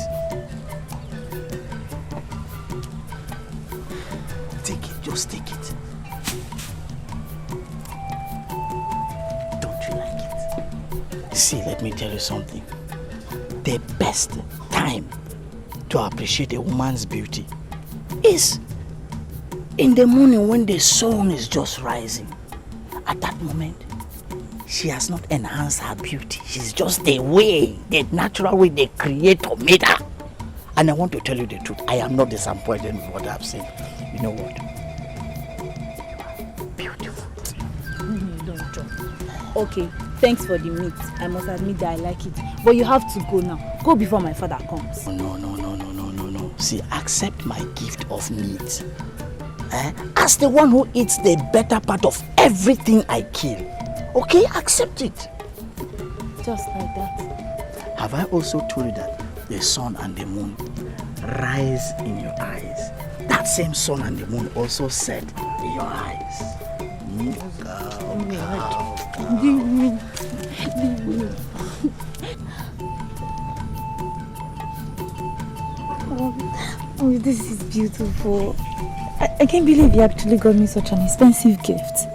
Take it. Just take it. See, let me tell you something. The best time to appreciate a woman's beauty is in the morning when the sun is just rising. At that moment, she has not enhanced her beauty. She's just the natural way the Creator made her. And I want to tell you the truth. I am not disappointed with what I've seen. You know what? You are beautiful. Don't jump. Okay. Thanks for the meat. I must admit that I like it. But you have to go now. Go before my father comes. No. See, accept my gift of meat. As the one who eats the better part of everything I kill. Okay, accept it. Just like that. Have I also told you that the sun and the moon rise in your eyes? That same sun and the moon also set in your eyes. Oh, this is beautiful. I can't believe you actually got me such an expensive gift.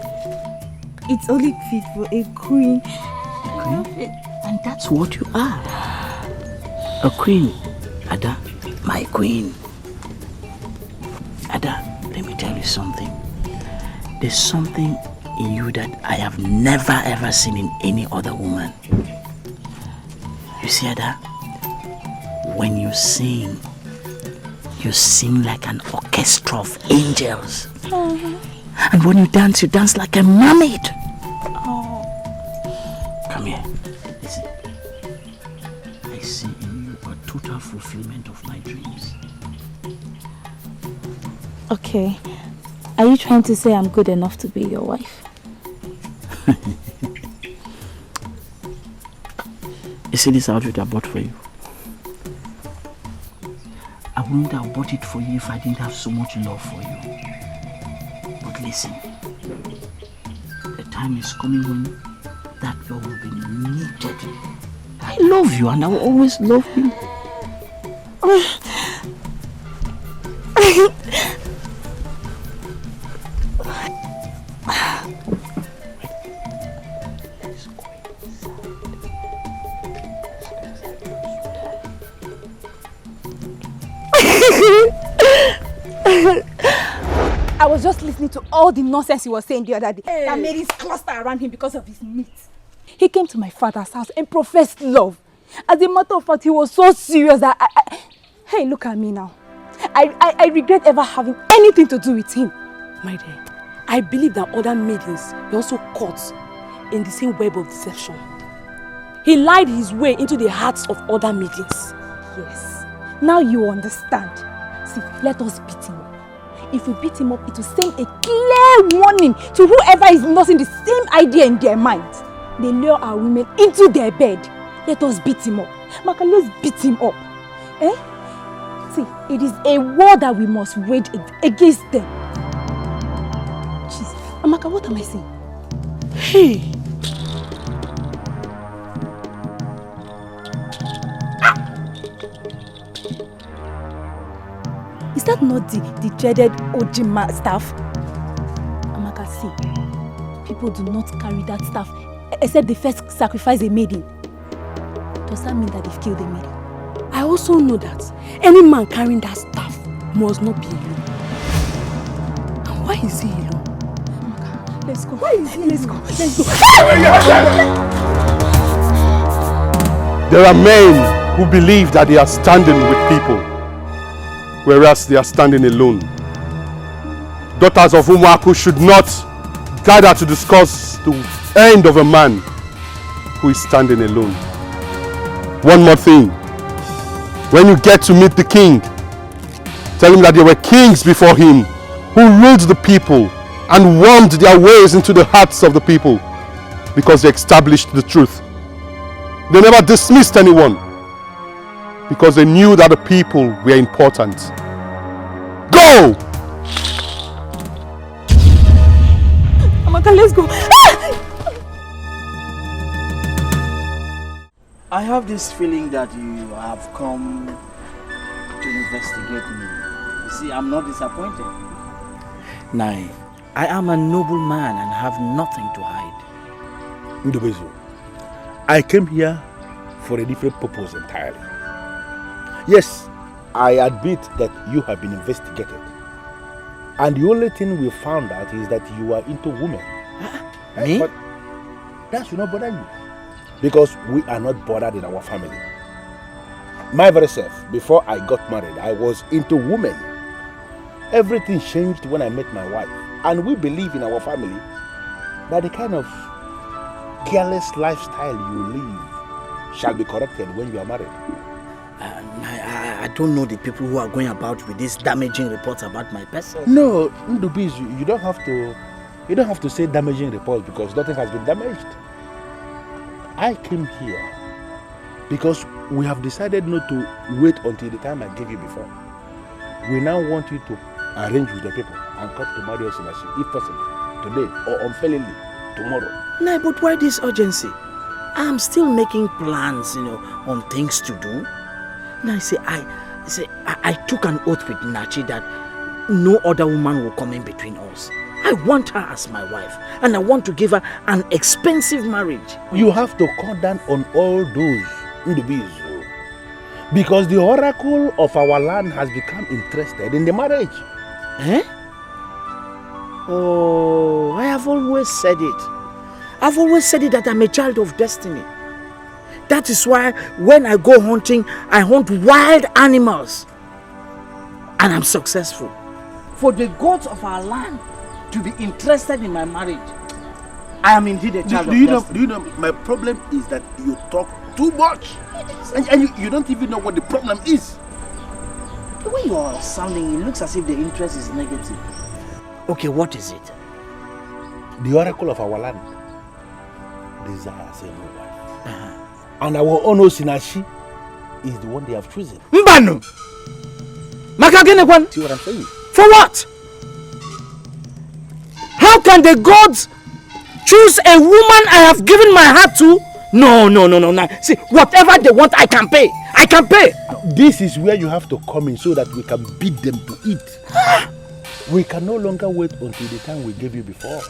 It's only fit for a queen. Queen? And that's what you are. A queen. Ada, my queen. Ada, let me tell you something. There's something in you that I have never ever seen in any other woman. You see, Ada, when you sing like an orchestra of angels. And when you dance like a mermaid. Come here. Listen. see in you a total fulfillment of my dreams. Okay. Are you trying to say I'm good enough to be your wife? You see this outfit I bought for you? I wouldn't have bought it for you if I didn't have so much love for you. But listen, the time is coming when that love will be needed. I love you and I will always love you. I was just listening to all the nonsense he was saying the other day. That made his cluster around him because of his meat. He came to my father's house and professed love. As a matter of fact, he was so serious that Hey, look at me now. I regret ever having anything to do with him. My dear, I believe that other maidens were also caught in the same web of deception. He lied his way into the hearts of other maidens. Yes. Now you understand. See, let us beat him up. If we beat him up, it will send a clear warning to whoever is nursing the same idea in their minds. They lure our women into their bed. Let us beat him up. Maka, let's beat him up. Eh? See, it is a war that we must wage against them. Jeez. Amaka, what am I saying? Hey! Is that not the dreaded Ojima staff? Amaka, see, people do not carry that staff except they first sacrifice a maiden. Does that mean that they've killed a maiden? I also know that any man carrying that staff must not be alone. And why is he alone? Amaka, let's go. Why is he? Let's go. Let's go. There are men who believe that they are standing with people, whereas they are standing alone. Daughters of Umuaha should not gather to discuss the end of a man who is standing alone. One more thing. When you get to meet the king, tell him that there were kings before him who ruled the people and wormed their ways into the hearts of the people because they established the truth. They never dismissed anyone because they knew that the people were important. Go! Amaka, let's go. I have this feeling that you have come to investigate me. You see, I'm not disappointed. Nay, I am a noble man and have nothing to hide. Ndubuizu, I came here for a different purpose entirely. Yes, I admit that you have been investigated. And the only thing we found out is that you are into women. Me? But that should not bother you. Because we are not bothered in our family. My very self, before I got married, I was into women. Everything changed when I met my wife. And we believe in our family that the kind of careless lifestyle you live shall be corrected when you are married. I don't know the people who are going about with these damaging reports about my person. No, Ndubuizu, you don't have to say damaging reports because nothing has been damaged. I came here because we have decided not to wait until the time I gave you before. We now want you to arrange with the people and come to marry Osinachi, if possible, today or unfailingly tomorrow. No, but why this urgency? I'm still making plans, on things to do. Now I took an oath with Nachi that no other woman will come in between us. I want her as my wife and I want to give her an expensive marriage. You have to cut down on all those, Ndubuizu, because the oracle of our land has become interested in the marriage. Eh? Oh, I have always said it. I've always said it that I'm a child of destiny. That is why when I go hunting, I hunt wild animals. And I'm successful. For the gods of our land to be interested in my marriage, I am indeed a child of destiny. Do you know, my problem is that you talk too much. And you don't even know what the problem is. The way you are sounding, it looks as if the interest is negative. Okay, what is it? The oracle of our land desires a new wife. And our own Osinachi is the one they have chosen. Mbano! See what I'm saying? For what? How can the gods choose a woman I have given my heart to? No. See, whatever they want, I can pay. I can pay. This is where you have to come in so that we can beat them to eat. We can no longer wait until the time we gave you before.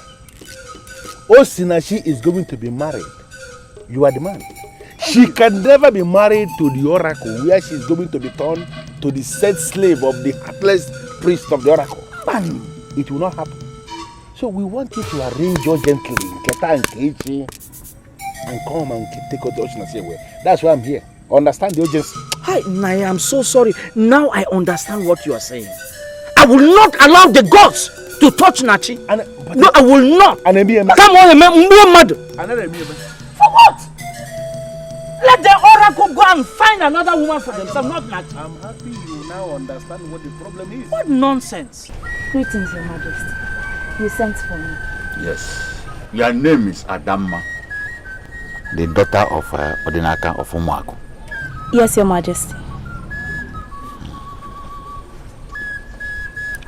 Osinachi is going to be married. You are the man. She can never be married to the oracle where she is going to be turned to the said slave of the heartless priest of the oracle. Man, it will not happen. So we want you to arrange your gently, Keta and Keichi, and come and take out the Osinachi away. That's why I'm here. Understand the urgency? Hi, Naya, I'm so sorry. Now I understand what you are saying. I will not allow the gods to touch Nachi. No, I will not. Come on, for what? Let the oracle go and find another woman for themselves, not Nachi. I'm happy you now understand what the problem is. What nonsense. Greetings, Your Majesty. You sent for me. Yes. Your name is Adamma, the daughter of Odinaka of Umuaha. Yes, Your Majesty.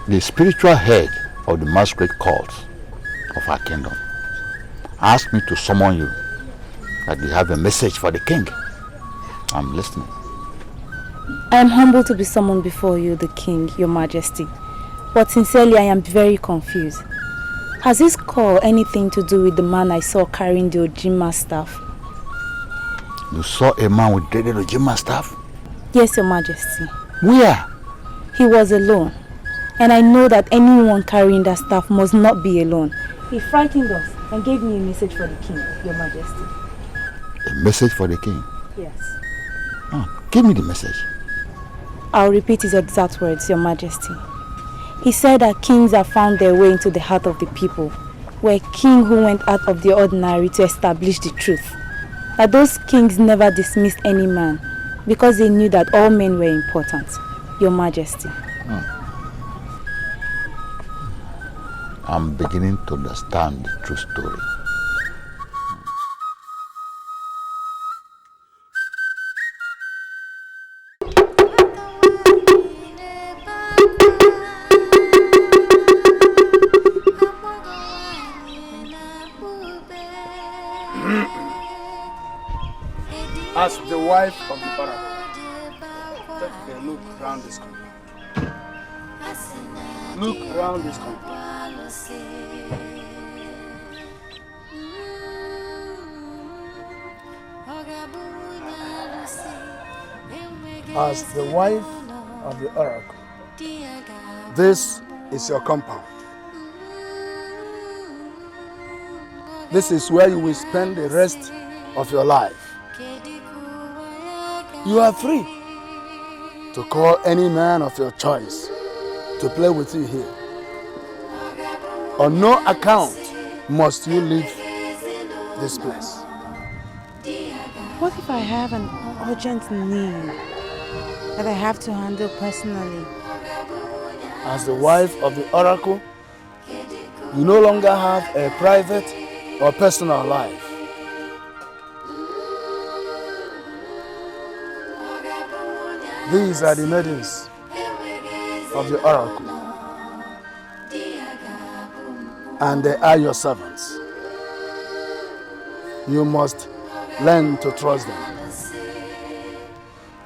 The spiritual head of the masquerade cult of our kingdom asked me to summon you, that you have a message for the king. I'm listening. I am humbled to be summoned before you, the king, Your Majesty. But sincerely, I am very confused. Has this call anything to do with the man I saw carrying the Ojima staff? You saw a man with the Ojima staff? Yes, Your Majesty. Where? He was alone. And I know that anyone carrying that staff must not be alone. He frightened us and gave me a message for the king, Your Majesty. A message for the king? Yes. Oh, give me the message. I'll repeat his exact words, Your Majesty. He said that kings have found their way into the heart of the people. We're a king who went out of the ordinary to establish the truth. That those kings never dismissed any man because they knew that all men were important, Your Majesty. I'm beginning to understand the true story. As the wife of the oracle, take a look around this country. Look around this country. As the wife of the oracle, this is your compound. This is where you will spend the rest of your life. You are free to call any man of your choice to play with you here. On no account must you leave this place. What if I have an urgent need that I have to handle personally? As the wife of the oracle, you no longer have a private or personal life. These are the maidens of the oracle, and they are your servants. You must learn to trust them.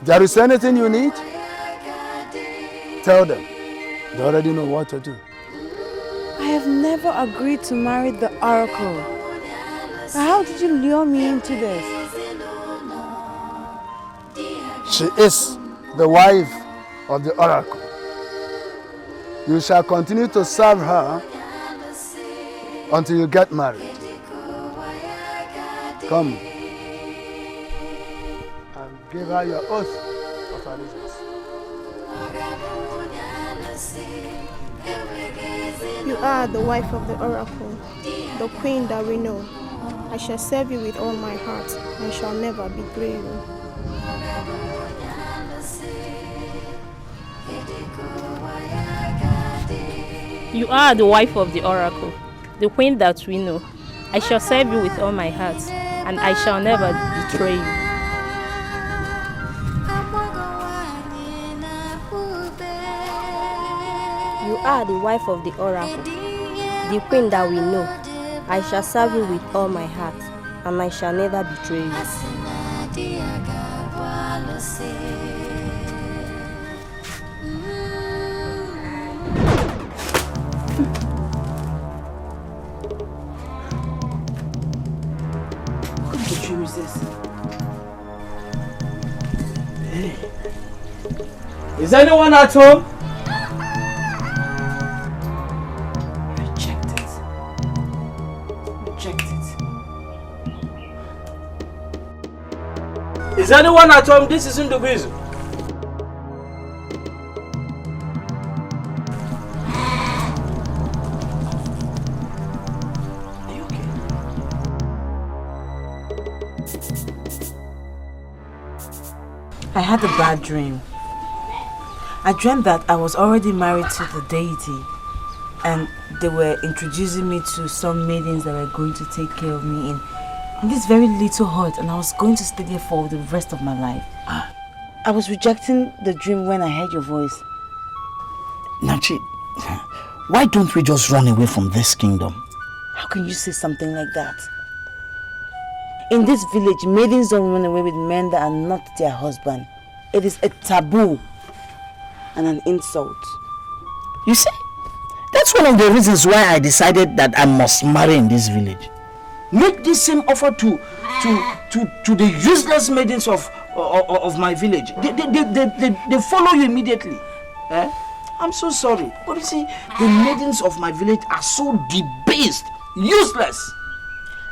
If there is anything you need, tell them. They already know what to do. I have never agreed to marry the oracle. How did you lure me into this? She is the wife of the oracle. You shall continue to serve her until you get married. Come and give her your oath of allegiance. You are the wife of the oracle, the queen that we know. I shall serve you with all my heart and shall never betray you. You are the wife of the oracle, the queen that we know. I shall serve you with all my heart, and I shall never betray you. You are the wife of the oracle, the queen that we know. I shall serve you with all my heart, and I shall never betray you. Hey. Is anyone at home? Reject it. Reject it. Is anyone at home? This is Ndubuizu. I had a bad dream. I dreamt that I was already married to the deity and they were introducing me to some maidens that were going to take care of me in this very little hut, and I was going to stay there for the rest of my life. I was rejecting the dream when I heard your voice. Nachi, why don't we just run away from this kingdom? How can you say something like that? In this village, maidens don't run away with men that are not their husband. It is a taboo and an insult. You see, that's one of the reasons why I decided that I must marry in this village. Make this same offer to the useless maidens of my village. They follow you immediately. Eh? I'm so sorry, but you see, the maidens of my village are so debased, useless.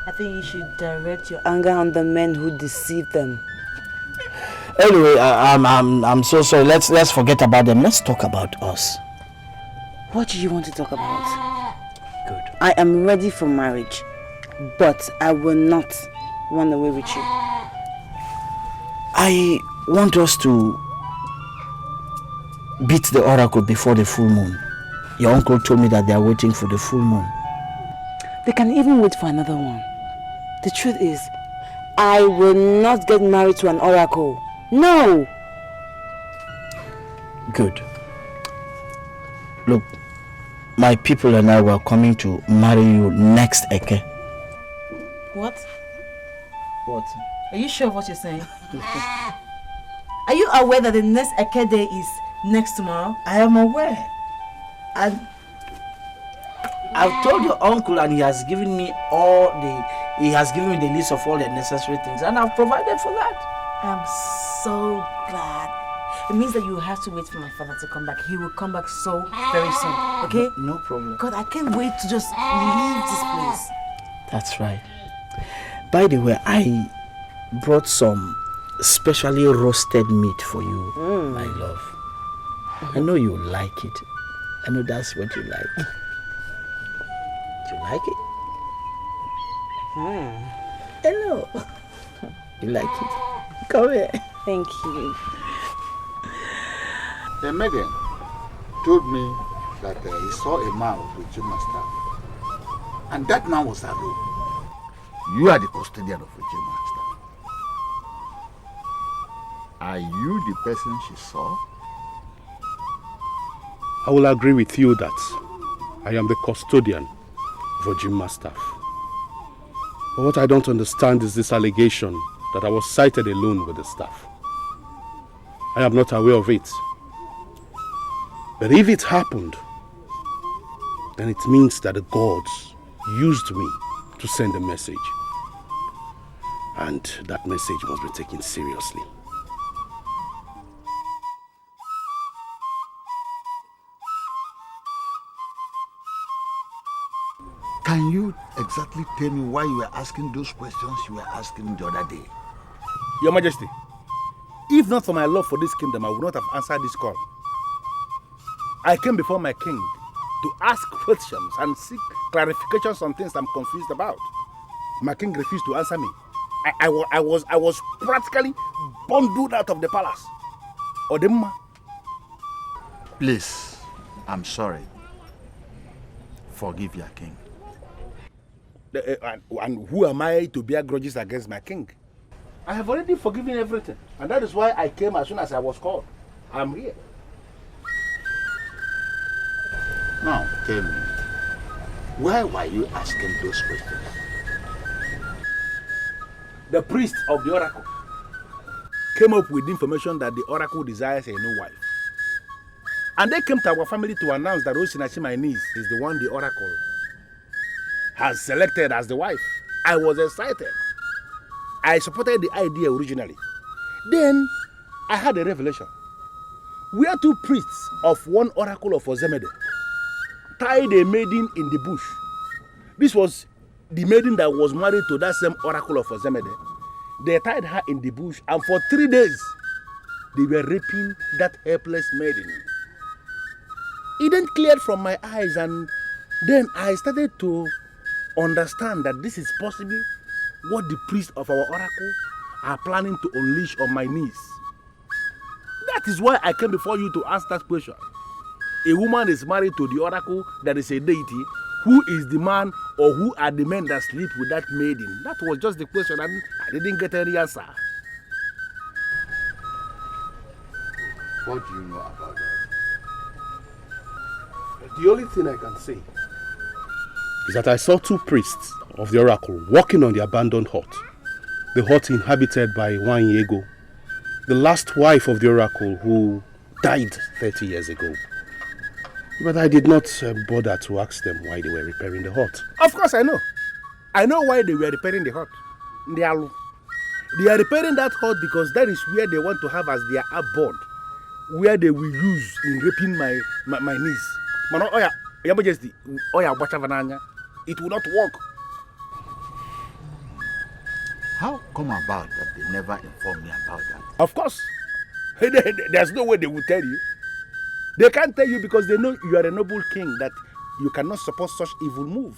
I think you should direct your anger on the men who deceive them. Anyway, I'm so sorry. Let's forget about them. Let's talk about us. What do you want to talk about? Good. I am ready for marriage, but I will not run away with you. I want us to beat the oracle before the full moon. Your uncle told me that they are waiting for the full moon. They can even wait for another one. The truth is, I will not get married to an oracle. No! Good. Look, my people and I were coming to marry you next Eke. What? What? Are you sure of what you're saying? Are you aware that the next Eke day is next tomorrow? I am aware. And I've told your uncle, and he has given me the list of all the necessary things, and I've provided for that. I'm so glad. It means that you have to wait for my father to come back. He will come back so very soon. Okay? No problem. God, I can't wait to just leave this place. That's right. By the way, I brought some specially roasted meat for you, my love. I know you like it. I know that's what you like. You like it? Hello. You like it? Come here. Thank you. The maiden told me that he saw a man with Ujima staff, and that man was Duru. You are the custodian of Ujima staff. Are you the person she saw? I will agree with you that I am the custodian of Ujima staff. But what I don't understand is this allegation that I was sighted alone with the staff. I am not aware of it. But if it happened, then it means that the gods used me to send a message. And that message must be taken seriously. Can you exactly tell me why you were asking those questions you were asking the other day? Your Majesty, if not for my love for this kingdom, I would not have answered this call. I came before my king to ask questions and seek clarifications on things I'm confused about. my king refused to answer me. I was practically bundled out of the palace. Odemma. Please, I'm sorry. Forgive your king. And who am I to bear grudges against my king? I have already forgiven everything. And that is why I came as soon as I was called. I'm here. Now, tell me, why were you asking those questions? The priest of the oracle came up with the information that the oracle desires a new wife. And they came to our family to announce that Osinachi, my niece, is the one the oracle has selected as the wife. I was excited. I supported the idea originally. Then I had a revelation. We are two priests of one oracle of Ozemede tied a maiden in the bush. This was the maiden that was married to that same oracle of Ozemede. They tied her in the bush, and for 3 days they were raping that helpless maiden. It then cleared from my eyes, and then I started to understand that this is possibly what the priests of our oracle are planning to unleash on my niece. That is why I came before you to ask that question. A woman is married to the oracle that is a deity. Who is the man or who are the men that sleep with that maiden? That was just the question, and I didn't get any answer. What do you know about that? The only thing I can say is that I saw two priests of the oracle walking on the abandoned hut. The hut inhabited by Wanyego, the last wife of the oracle who died 30 years ago. But I did not bother to ask them why they were repairing the hut. Of course I know. I know why they were repairing the hut. They are repairing that hut because that is where they want to have as their abode, where they will use in raping my niece. It will not work. How come about that they never informed me about that? Of course. There's no way they will tell you. They can't tell you because they know you are a noble king, that you cannot support such evil move.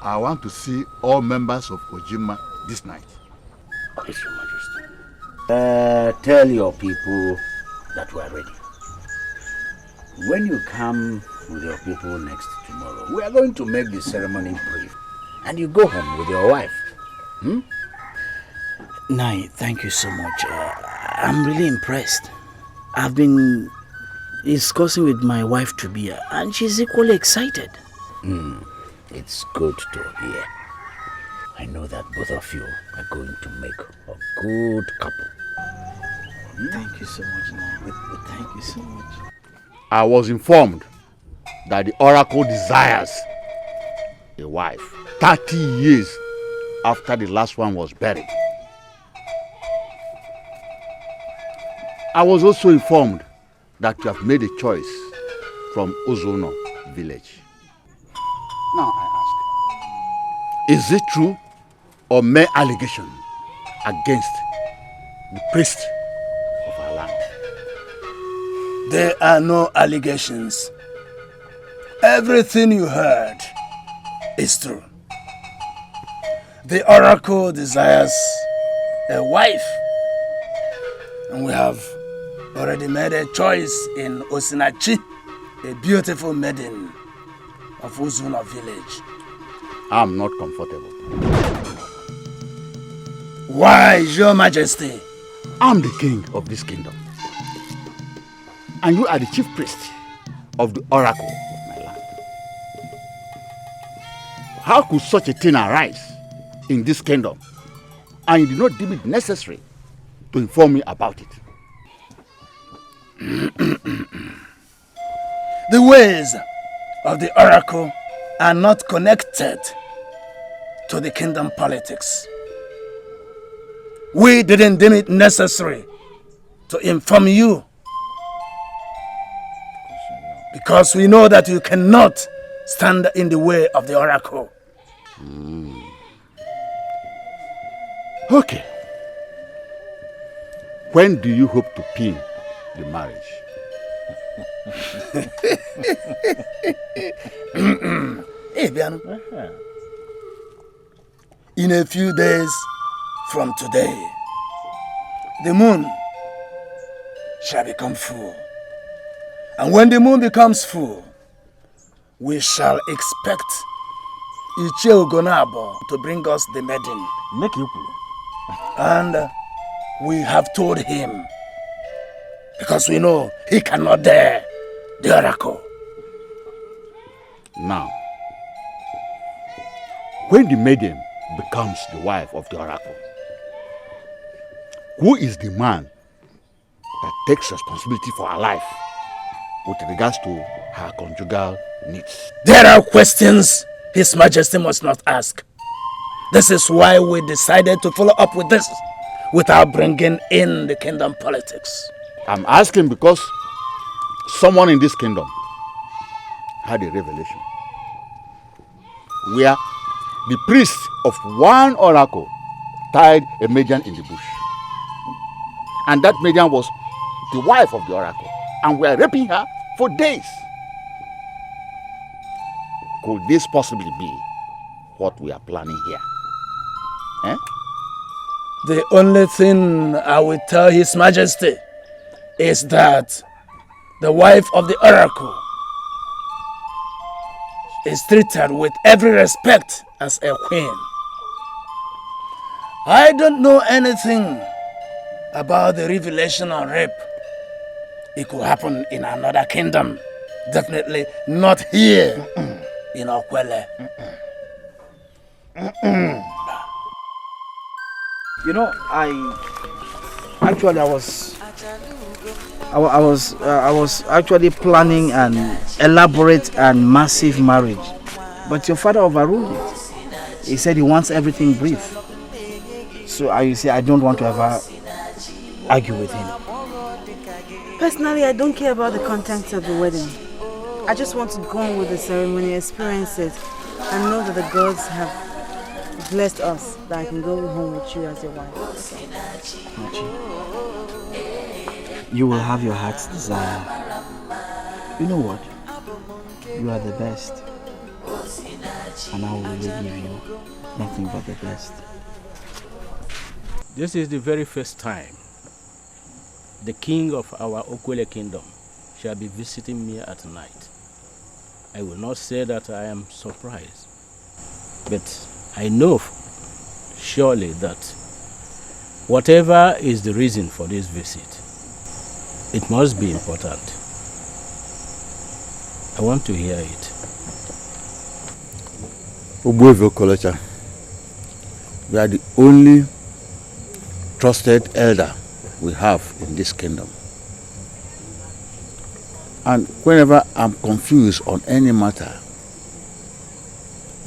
I want to see all members of Ojima this night. Yes, Your Majesty. Tell your people that we are ready. When you come with your people next tomorrow, we are going to make the ceremony brief. And you go home with your wife. Nai, thank you so much. I'm really impressed. I've been discussing with my wife Tubia, and she's equally excited. It's good to hear. I know that both of you are going to make a good couple. Thank you so much, Nai. Thank you so much. I was informed that the oracle desires a wife 30 years after the last one was buried. I was also informed that you have made a choice from Ozono village. Now I ask, is it true or mere allegation against the priest of our land? There are no allegations. Everything you heard is true. The oracle desires a wife, and we have already made a choice in Osinachi, a beautiful maiden of Uzuna village. I'm not comfortable. Why, Your Majesty? I'm the king of this kingdom, and you are the chief priest of the oracle of my land. How could such a thing arise in this kingdom, and you did not deem it necessary to inform me about it? The ways of the oracle are not connected to the kingdom politics. We didn't deem it necessary to inform you because we know that you cannot stand in the way of the oracle. Okay. When do you hope to pin the marriage? in a few days from today, the moon shall become full. And when the moon becomes full, we shall expect Ichie Ugonabo to bring us the maiden. Make you. And we have told him, because we know he cannot dare the oracle. Now, when the maiden becomes the wife of the oracle, who is the man that takes responsibility for her life with regards to her conjugal needs? There are questions His Majesty must not ask. This is why we decided to follow up with this without bringing in the kingdom politics. I'm asking because someone in this kingdom had a revelation where the priest of one oracle tied a maiden in the bush. And that maiden was the wife of the oracle. And we are raping her for days. Could this possibly be what we are planning here? Eh? The only thing I will tell His Majesty is that the wife of the oracle is treated with every respect as a queen. I don't know anything about the revelation on rape. It could happen in another kingdom. Definitely not here in Okwuele. You know, I was actually planning an elaborate and massive marriage, but your father overruled it. He said he wants everything brief. So you see, I don't want to ever argue with him. Personally, I don't care about the contents of the wedding. I just want to go on with the ceremony, experience it, and know that the gods have blessed us, that I can go home with you as your wife. Machi, you will have your heart's desire. You know what? You are the best. And I will really give you nothing but the best. This is the very first time the king of our Okwuele kingdom shall be visiting me at night. I will not say that I am surprised, but I know surely that whatever is the reason for this visit, it must be important. I want to hear it. Okoli, we are the only trusted elder we have in this kingdom. And whenever I'm confused on any matter,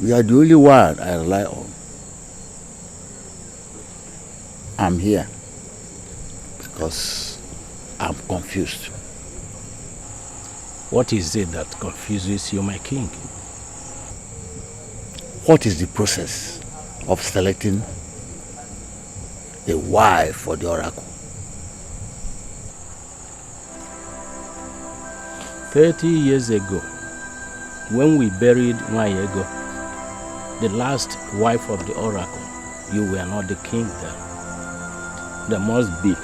you are the only one I rely on. I'm here because I'm confused. What is it that confuses you, my king? What is the process of selecting a wife for the oracle? 30 years ago, when we buried Nwayego, the last wife of the oracle, you were not the king then. There must be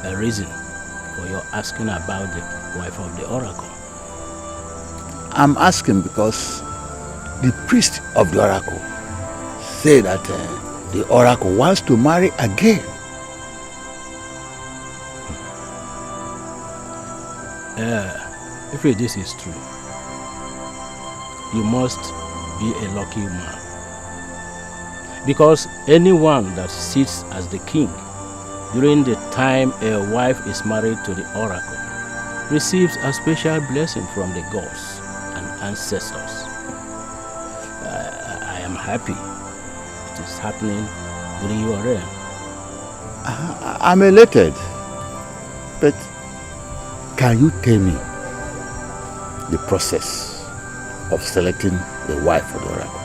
a reason for your asking about the wife of the oracle. I'm asking because the priest of the oracle said that the oracle wants to marry again. If this is true, you must be a lucky man. Because anyone that sits as the king during the time a wife is married to the oracle receives a special blessing from the gods and ancestors. I am happy it is happening during your reign. I'm elated, but can you tell me the process of selecting a wife for the oracle?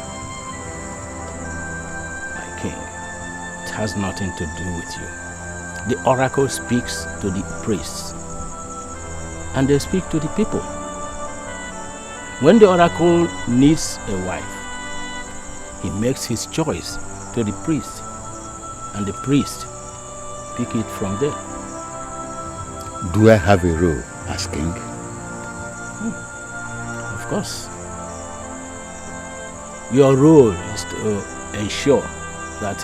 My king, it has nothing to do with you. The oracle speaks to the priests, and they speak to the people. When the oracle needs a wife, he makes his choice to the priest, and the priest pick it from there. Do I have a role as king? Of course. Your role is to ensure that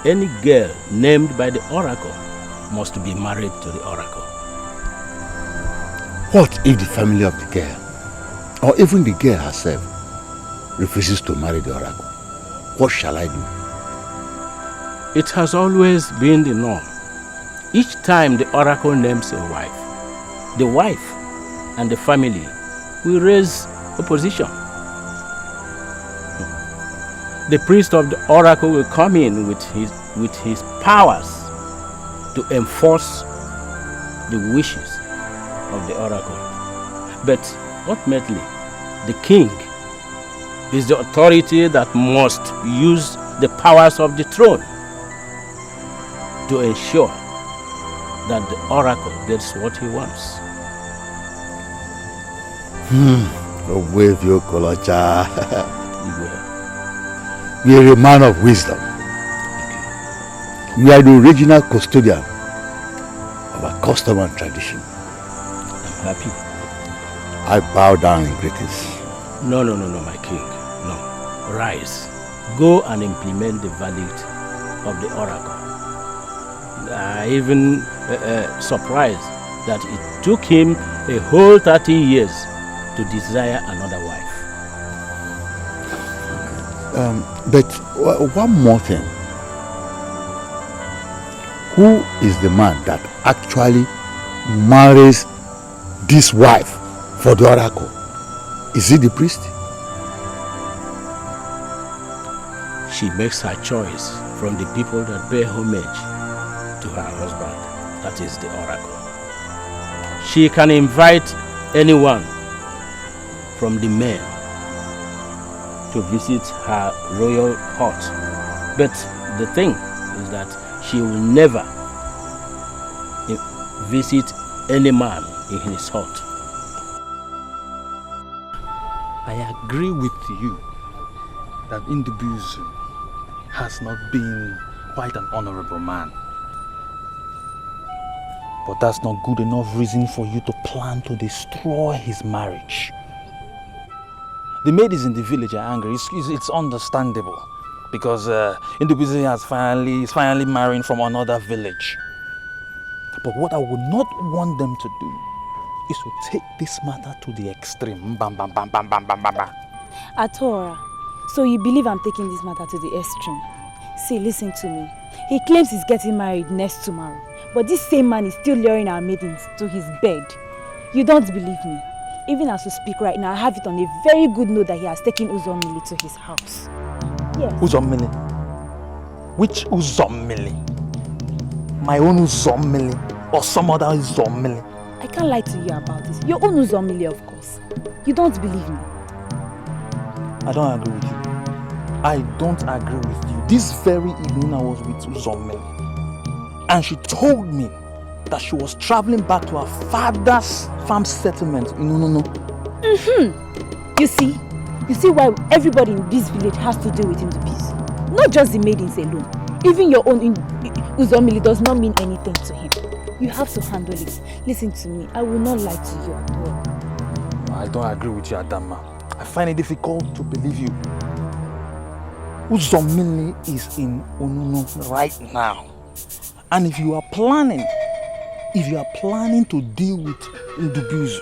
any girl named by the oracle must be married to the oracle. What if the family of the girl, or even the girl herself, refuses to marry the oracle? What shall I do? It has always been the norm. Each time the oracle names a wife, the wife and the family will raise opposition. The priest of the oracle will come in with his powers to enforce the wishes of the oracle. But ultimately, the king is the authority that must use the powers of the throne to ensure that the oracle gets what he wants. Okwuele Okolocha. You are a man of wisdom. You are the original custodian of our custom and tradition. I'm happy. I bow down in greatness. No, my king. No. Rise. Go and implement the verdict of the oracle. I even surprised that it took him a whole 30 years to desire another wife. But one more thing. Who is the man that actually marries this wife for the oracle? Is it the priest? She makes her choice from the people that pay homage to her husband, that is the oracle. She can invite anyone from the men to visit her royal hut. But the thing is that she will never visit any man in his hut. I agree with you that Ndubuizu has not been quite an honorable man. But that's not good enough reason for you to plan to destroy his marriage. The maidens in the village are angry. It's understandable because Ndubuizu is finally marrying from another village. But what I would not want them to do is to take this matter to the extreme. Bam, bam, bam, bam, bam, bam, bam, bam. Atora, so you believe I'm taking this matter to the extreme? See, listen to me. He claims he's getting married next tomorrow. But this same man is still luring our maidens to his bed. You don't believe me? Even as we speak right now, I have it on a very good note that he has taken Uzomili to his house. Yes. Uzomili? Which Uzomili? My own Uzomili or some other Uzomili? I can't lie to you about this. Your own Uzomili, of course. You don't believe me? I don't agree with you. I don't agree with you. This very evening I was with Uzomili, and she told me that she was traveling back to her father's farm settlement in Unono. You see why everybody in this village has to deal with him to peace. Not just the maidens alone. Even your own Uzomili does not mean anything to him. You have to handle it. Listen to me. I will not lie to you at all. I don't agree with you, Adama. I find it difficult to believe you. Uzomili is in Unono right now. And if you are planning to deal with Ndubuizu,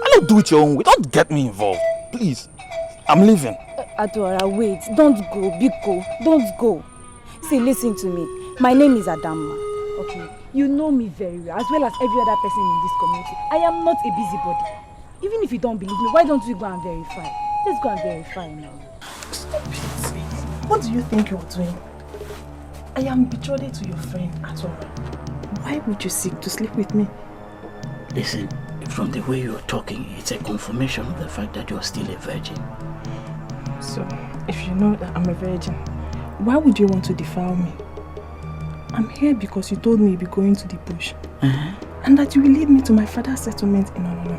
I don't do it your own way. Don't get me involved, please. I'm leaving. Adora, wait. Don't go, Biko. Don't go. See, listen to me. My name is Adama. Okay? You know me very well, as well as every other person in this community. I am not a busybody. Even if you don't believe me, why don't we go and verify? Let's go and verify now. Stop it. What do you think you're doing? I am betrothed to your friend, Atora. Why would you seek to sleep with me? Listen, from the way you're talking, it's a confirmation of the fact that you're still a virgin. So, if you know that I'm a virgin, why would you want to defile me? I'm here because you told me you'd be going to the bush. And that you will lead me to my father's settlement in Onono.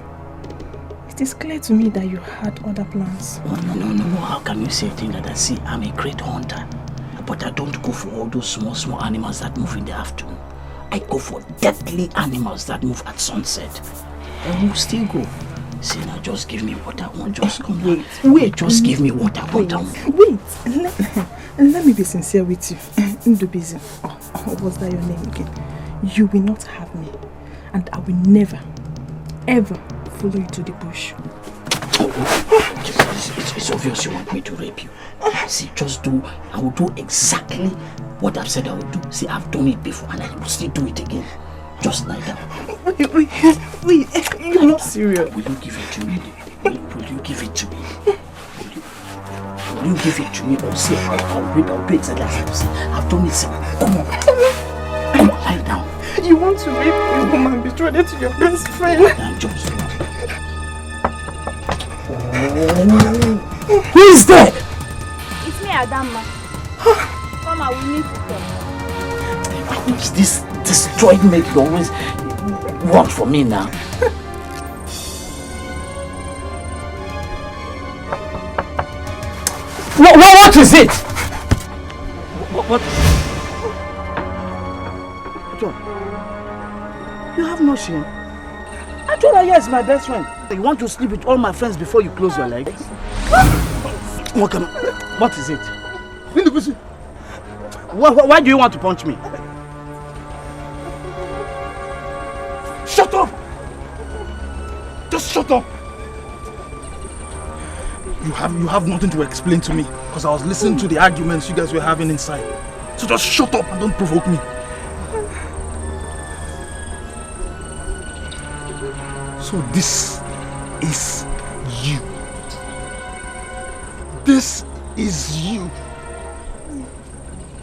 It is clear to me that you had other plans. Oh, no. How can you say a thing like that? See, I'm a great hunter. But I don't go for all those small animals that move in the afternoon. I go for deadly animals that move at sunset. And you still go. See now, just give me what I want. Just come. Wait. Just give me what I want. Wait. Let me be sincere with you. Ndubuizu. What was that your name again? You will not have me. And I will never, ever follow you to the bush. It's obvious you want me to rape you. See, I will do exactly what I've said I will do. See, I've done it before and I will still do it again. Just like that. Wait, you're not serious. Will you give it to me? Will you give it to me? Will you give it to me? Or say, I'll do exactly as I've said. I've done it, sir. Come on, lie down. You want to rape a woman betrothed to your best friend? I'm just... Who is there? It's me, Adama. Come on, we need to talk. Who is this destroyed mate you always want for me now? What is it? What? John, you have no shame. I told her yes, my best friend. You want to sleep with all my friends before you close your legs? What is it? Why do you want to punch me? Shut up! Just shut up! You have nothing to explain to me because I was listening to the arguments you guys were having inside. So just shut up and don't provoke me. So this is you. This is you.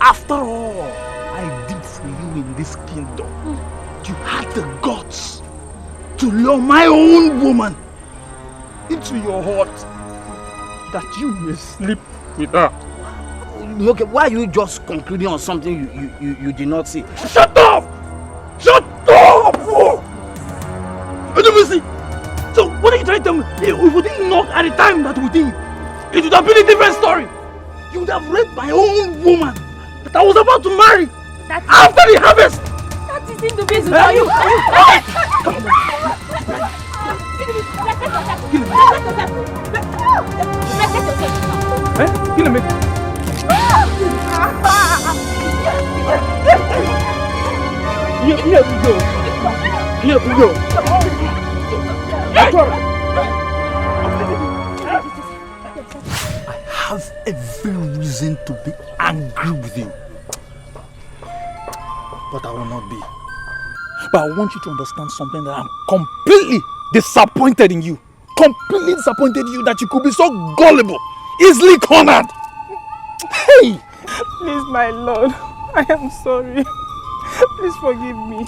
After all I did for you in this kingdom, you had the guts to lure my own woman into your heart that you may sleep with her. Look, why are you just concluding on something you did not see? Shut up! Shut up! Ndubuizu! So what are you trying to tell me? If we didn't knock at the time that we did, it would have been a different story. You would have raped my own woman that I was about to marry after the harvest. That is Ndubuizu for you. Kill him. Here we go. Here we go. I have every reason to be angry with you. But I will not be. But I want you to understand something, that I'm completely disappointed in you. Completely disappointed in you that you could be so gullible, easily cornered. Hey! Please, my lord, I am sorry. Please forgive me.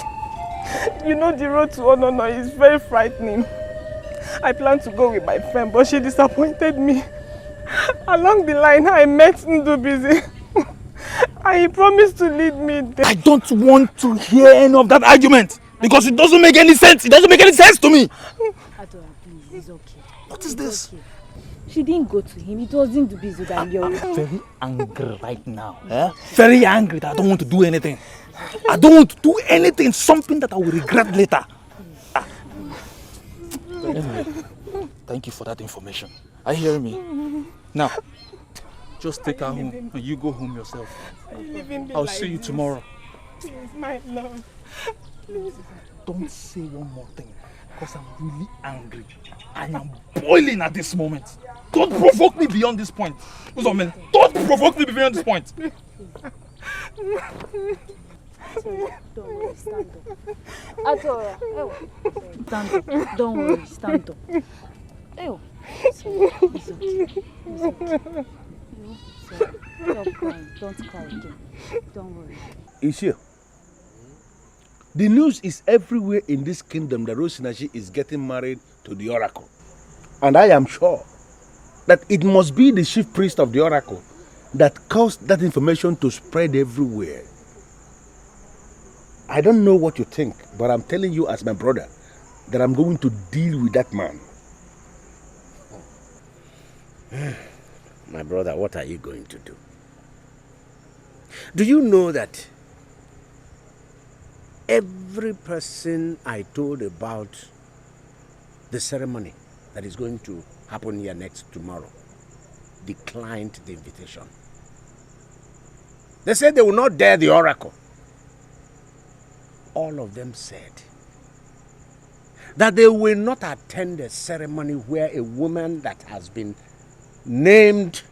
You know the road to honor is very frightening. I planned to go with my friend, but she disappointed me. Along the line, I met Ndubuizu. And he promised to lead me there. I don't want to hear any of that argument because it doesn't make any sense. It doesn't make any sense to me. Adora, please, it's okay. What is this? Okay. She didn't go to him. It was Ndubuizu that I'm very angry right now. Very angry that I don't want to do anything. I don't want to do anything, something that I will regret later. Anyway, thank you for that information. Are you hearing me? Now, just take her home and you go home yourself. I'll see you tomorrow. Please, my love. Please. Don't say one more thing because I'm really angry. I am boiling at this moment. Don't provoke me beyond this point. Don't provoke me beyond this point. Don't worry, stand up. Adora, stand up. Don't worry, stand up. It's okay. It's okay. Stop crying. Don't cry again. Don't worry. Issue. The news is everywhere in this kingdom that Osinachi is getting married to the oracle. And I am sure that it must be the chief priest of the oracle that caused that information to spread everywhere. I don't know what you think, but I'm telling you as my brother that I'm going to deal with that man. My brother, what are you going to do? Do you know that every person I told about the ceremony that is going to happen here tomorrow declined the invitation? They said they will not dare the oracle. All of them said that they will not attend a ceremony where a woman that has been named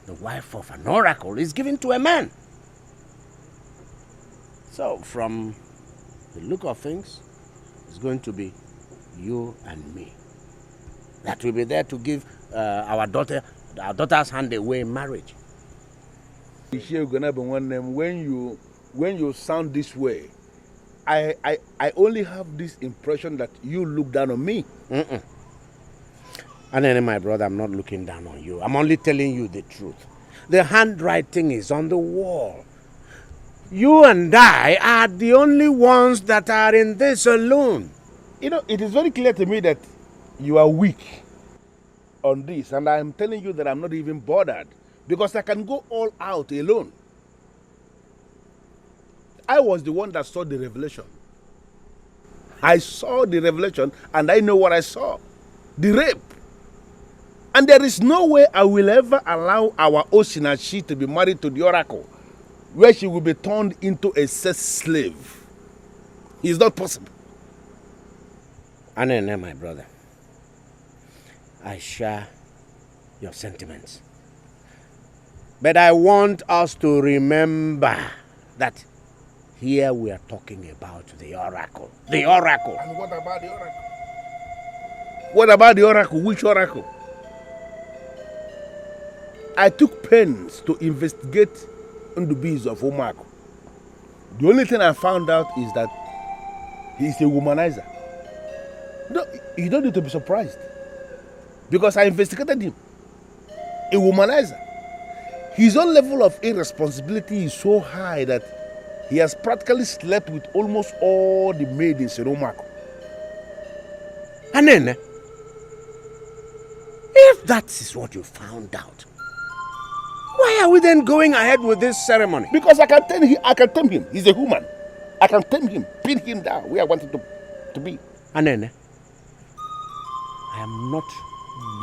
the wife of an oracle is given to a man. So, from the look of things, it's going to be you and me that will be there to give our daughter's hand away in marriage. When you sound this way, I only have this impression that you look down on me. And then, my brother, I'm not looking down on you. I'm only telling you the truth. The handwriting is on the wall. You and I are the only ones that are in this alone. You know, it is very clear to me that you are weak on this, and I'm telling you that I'm not even bothered because I can go all out alone. I was the one that saw the revelation. I saw the revelation and I know what I saw. The rape. And there is no way I will ever allow our Osinachi to be married to the oracle, where she will be turned into a sex slave. It's not possible. Anene, my brother, I share your sentiments. But I want us to remember that here we are talking about the oracle. The oracle. And what about the oracle? What about the oracle? Which oracle? I took pains to investigate Ndubuizu of Umuaha. The only thing I found out is that he is a womanizer. No, you don't need to be surprised. Because I investigated him. A womanizer. His own level of irresponsibility is so high that he has practically slept with almost all the maidens in Umuaha. And then, if that is what you found out, why are we then going ahead with this ceremony? Because I can tame him. He's a human. I can tame him, pin him down where I want him to be. And then, I am not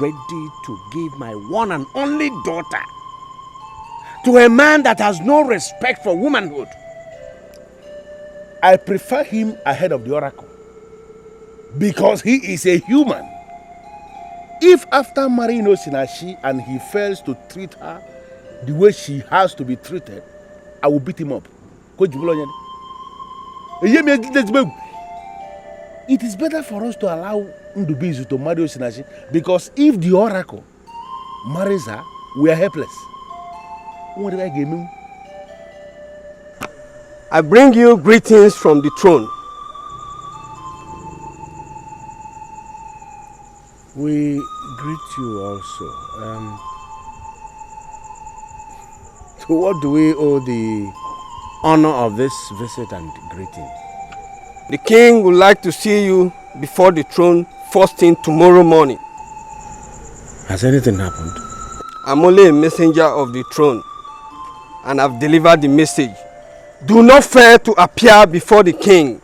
ready to give my one and only daughter to a man that has no respect for womanhood. I prefer him ahead of the oracle because he is a human. If after marrying Osinachi and he fails to treat her the way she has to be treated, I will beat him up. It is better for us to allow Ndubuizu to marry Osinachi because if the oracle marries her, we are helpless. What did I give him? I bring you greetings from the throne. We greet you also. To what do we owe the honor of this visit and greeting? The king would like to see you before the throne first thing tomorrow morning. Has anything happened? I'm only a messenger of the throne, and I've delivered the message. Do not fear to appear before the king.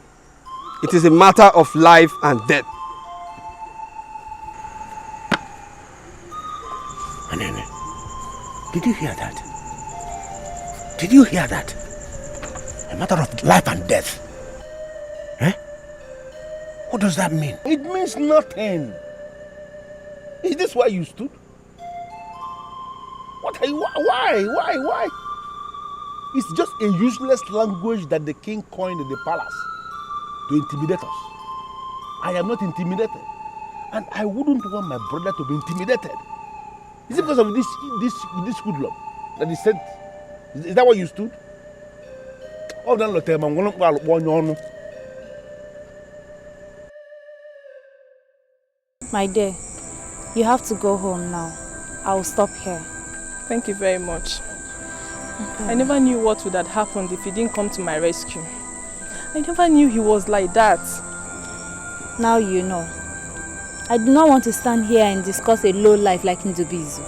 It is a matter of life and death. Anene, did you hear that? Did you hear that? A matter of life and death. Eh? What does that mean? It means nothing. Is this why you stood? What are you? Why? It's just a useless language that the king coined in the palace to intimidate us. I am not intimidated. And I wouldn't want my brother to be intimidated. Is it because of this hoodlum that he said? Is that why you stood? My dear, you have to go home now. I will stop here. Thank you very much. Okay. I never knew what would have happened if he didn't come to my rescue. I never knew he was like that. Now you know. I do not want to stand here and discuss a low life like Ndubuizu.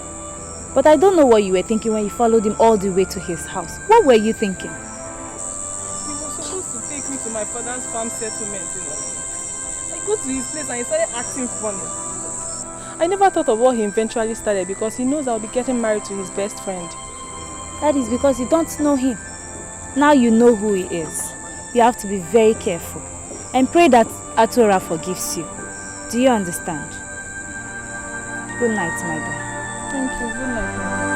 But I don't know what you were thinking when you followed him all the way to his house. What were you thinking? He was supposed to take me to my father's farm settlement, you know. I go to his place and he started acting funny. I never thought of what he eventually started because he knows I'll be getting married to his best friend. That is because you don't know him. Now you know who he is. You have to be very careful and pray that Atora forgives you. Do you understand? Good night, my dear. Thank you. Good night, Mama.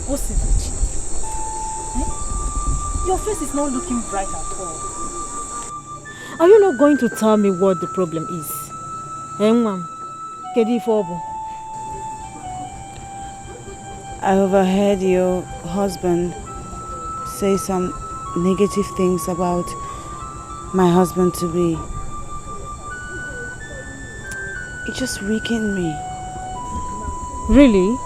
Osinachi, your face is not looking bright at all. Are you not going to tell me what the problem is? I overheard your husband say some negative things about my husband-to-be. It just weakened me. Really?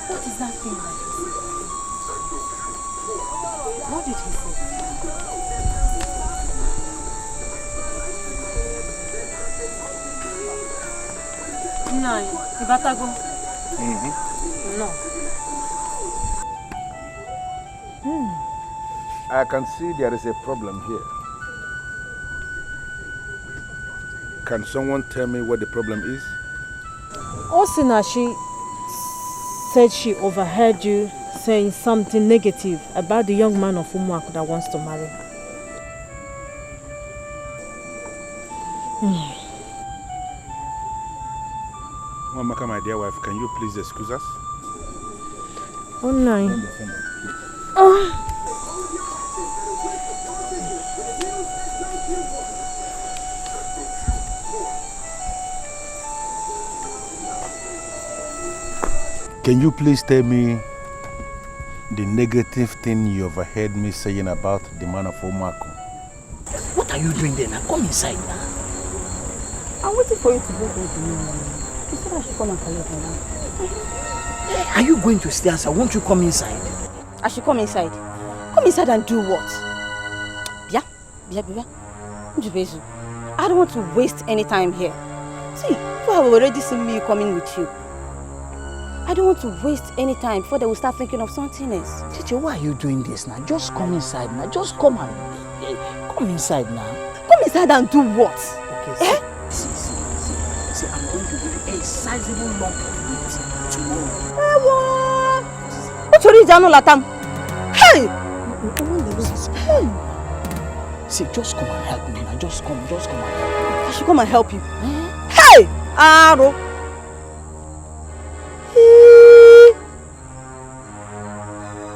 What is that thing that he said? What did he say? No, Ibatago. No. I can see there is a problem here. Can someone tell me what the problem is? Osinachi said she overheard you saying something negative about the young man of Umuaha that wants to marry her. Mwamaka, my dear wife, can you please excuse us? Oh, no. Can you please tell me the negative thing you overheard me saying about the man of Umuaha? What are you doing there now? Come inside now. I'm waiting for you to go to me. You said I should come and collect her now. Are you going to stay outside? Won't you come inside? I should come inside. Come inside and do what? Bia. Ndubuizu, I don't want to waste any time here. See, people have already seen me coming with you. I don't want to waste any time before they will start thinking of something else. Chiche, why are you doing this now? Just come inside now. Just come and come inside now. Come inside and do what? Okay, see, I'm going to give you a sizable lump of meat tomorrow. What you down latam? Hey! See, just come and help me now. Just come and help me. I should come and help you. Hey! Aro!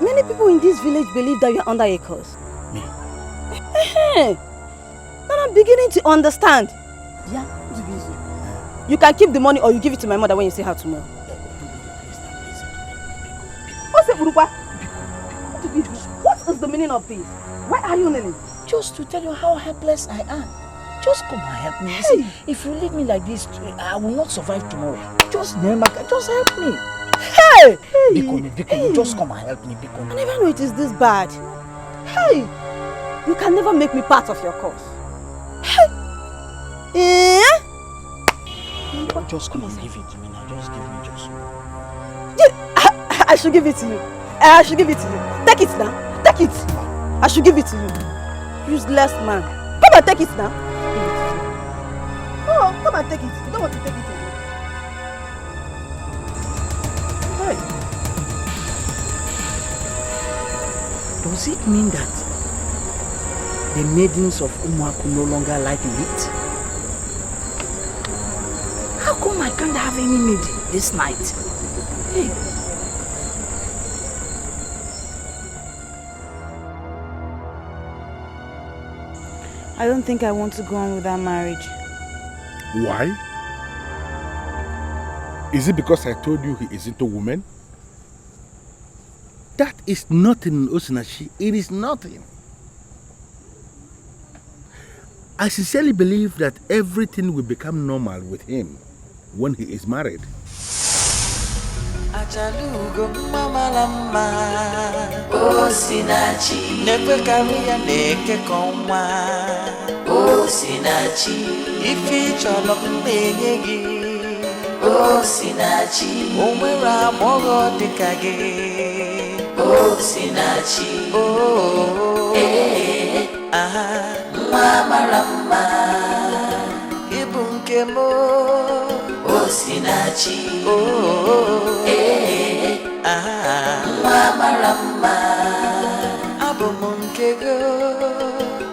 Many people in this village believe that you are under a curse. Me? Now I'm beginning to understand. Yeah, Ndubuizu. You can keep the money or you give it to my mother when you see her tomorrow. What is the meaning of this? Why are you kneeling? Just to tell you how helpless I am. Just come and help me. See, if you leave me like this, I will not survive tomorrow. Just help me. Hey! Bikoni, just come and help me, Bikoni. I never knew it is this bad. Hey! You can never make me part of your cause. Hey! Just come and give it to me now. Just give me just one. I should give it to you. I should give it to you. Take it now. Take it. I should give it to you. Useless man. Come and take it now. Give it to you. Oh, come and take it. You don't want to take it again. Hey. Does it mean that the maidens of Umuaha no longer like meat? How come I can't have any meat this night? Hey. I don't think I want to go on with that marriage. Why? Is it because I told you he isn't a woman? That is nothing, Osinachi. It is nothing. I sincerely believe that everything will become normal with him when he is married. Achalugo mamalama Osinachi Nekwe kariya neke konwa Osinachi Ifi cholo mmenyegi Osinachi Omwera mogo dikage Osinachi Aha Mamarama Ibunkemo Osinachi Aha Mamarama Abumunkego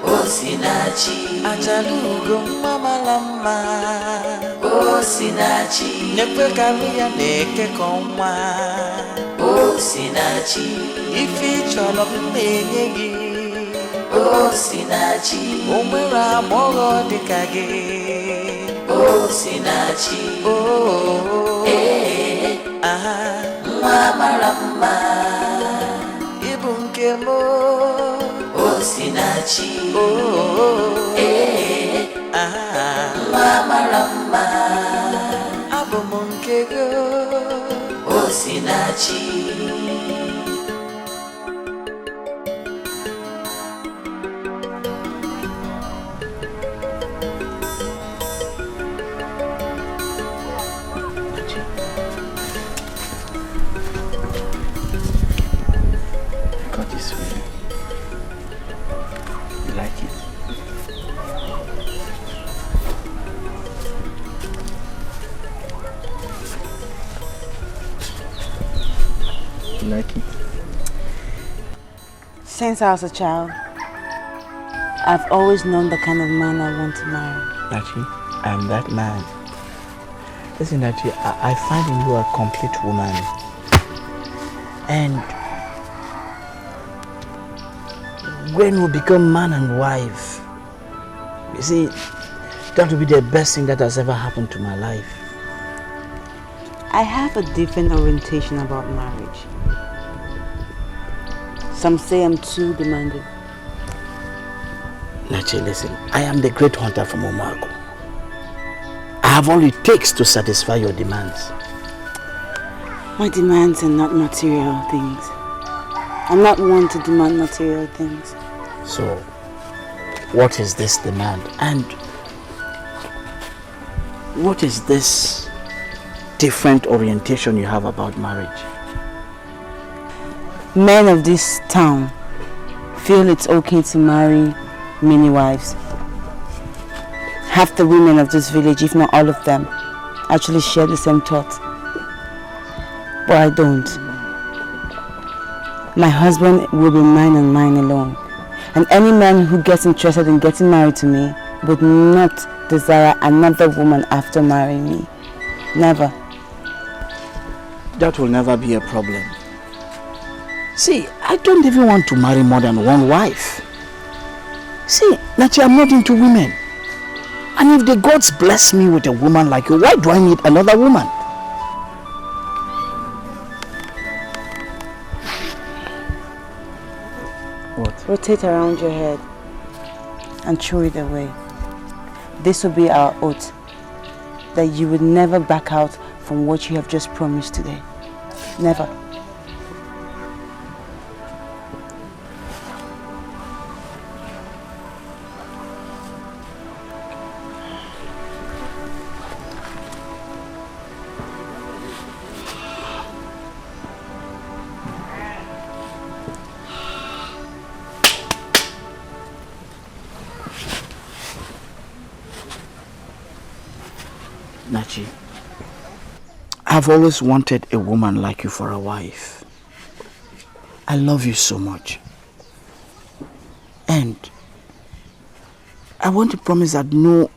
Osinachi Achalugo mamalama Osinachi Nekwe kariya neke konwa Osinachi Ifi cholo mmenyegi Osinachi Omwera mogo dikage Osinachi Aha Mamarama Ibunkemo Osinachi Aha Mamarama Abumunkego Osinachi Since I was a child, I've always known the kind of man I want to marry. Nachi, I'm that man. Listen, Nachi, I find in you a complete woman. And when we become man and wife, you see, that will be the best thing that has ever happened to my life. I have a different orientation about marriage. Some say I'm too demanding. Nachi, listen, I am the great hunter from Umuaha. I have all it takes to satisfy your demands. My demands are not material things. I'm not one to demand material things. So, what is this demand? And what is this different orientation you have about marriage? Men of this town feel it's okay to marry many wives. Half the women of this village, if not all of them, actually share the same thought. But I don't. My husband will be mine and mine alone. And any man who gets interested in getting married to me would not desire another woman after marrying me. Never. That will never be a problem. See, I don't even want to marry more than one wife. See, Nachi, I'm not into women. And if the gods bless me with a woman like you, why do I need another woman? What? Rotate around your head and throw it away. This will be our oath that you would never back out from what you have just promised today. Never. Nachi, I've always wanted a woman like you for a wife. I love you so much. And I want to promise that no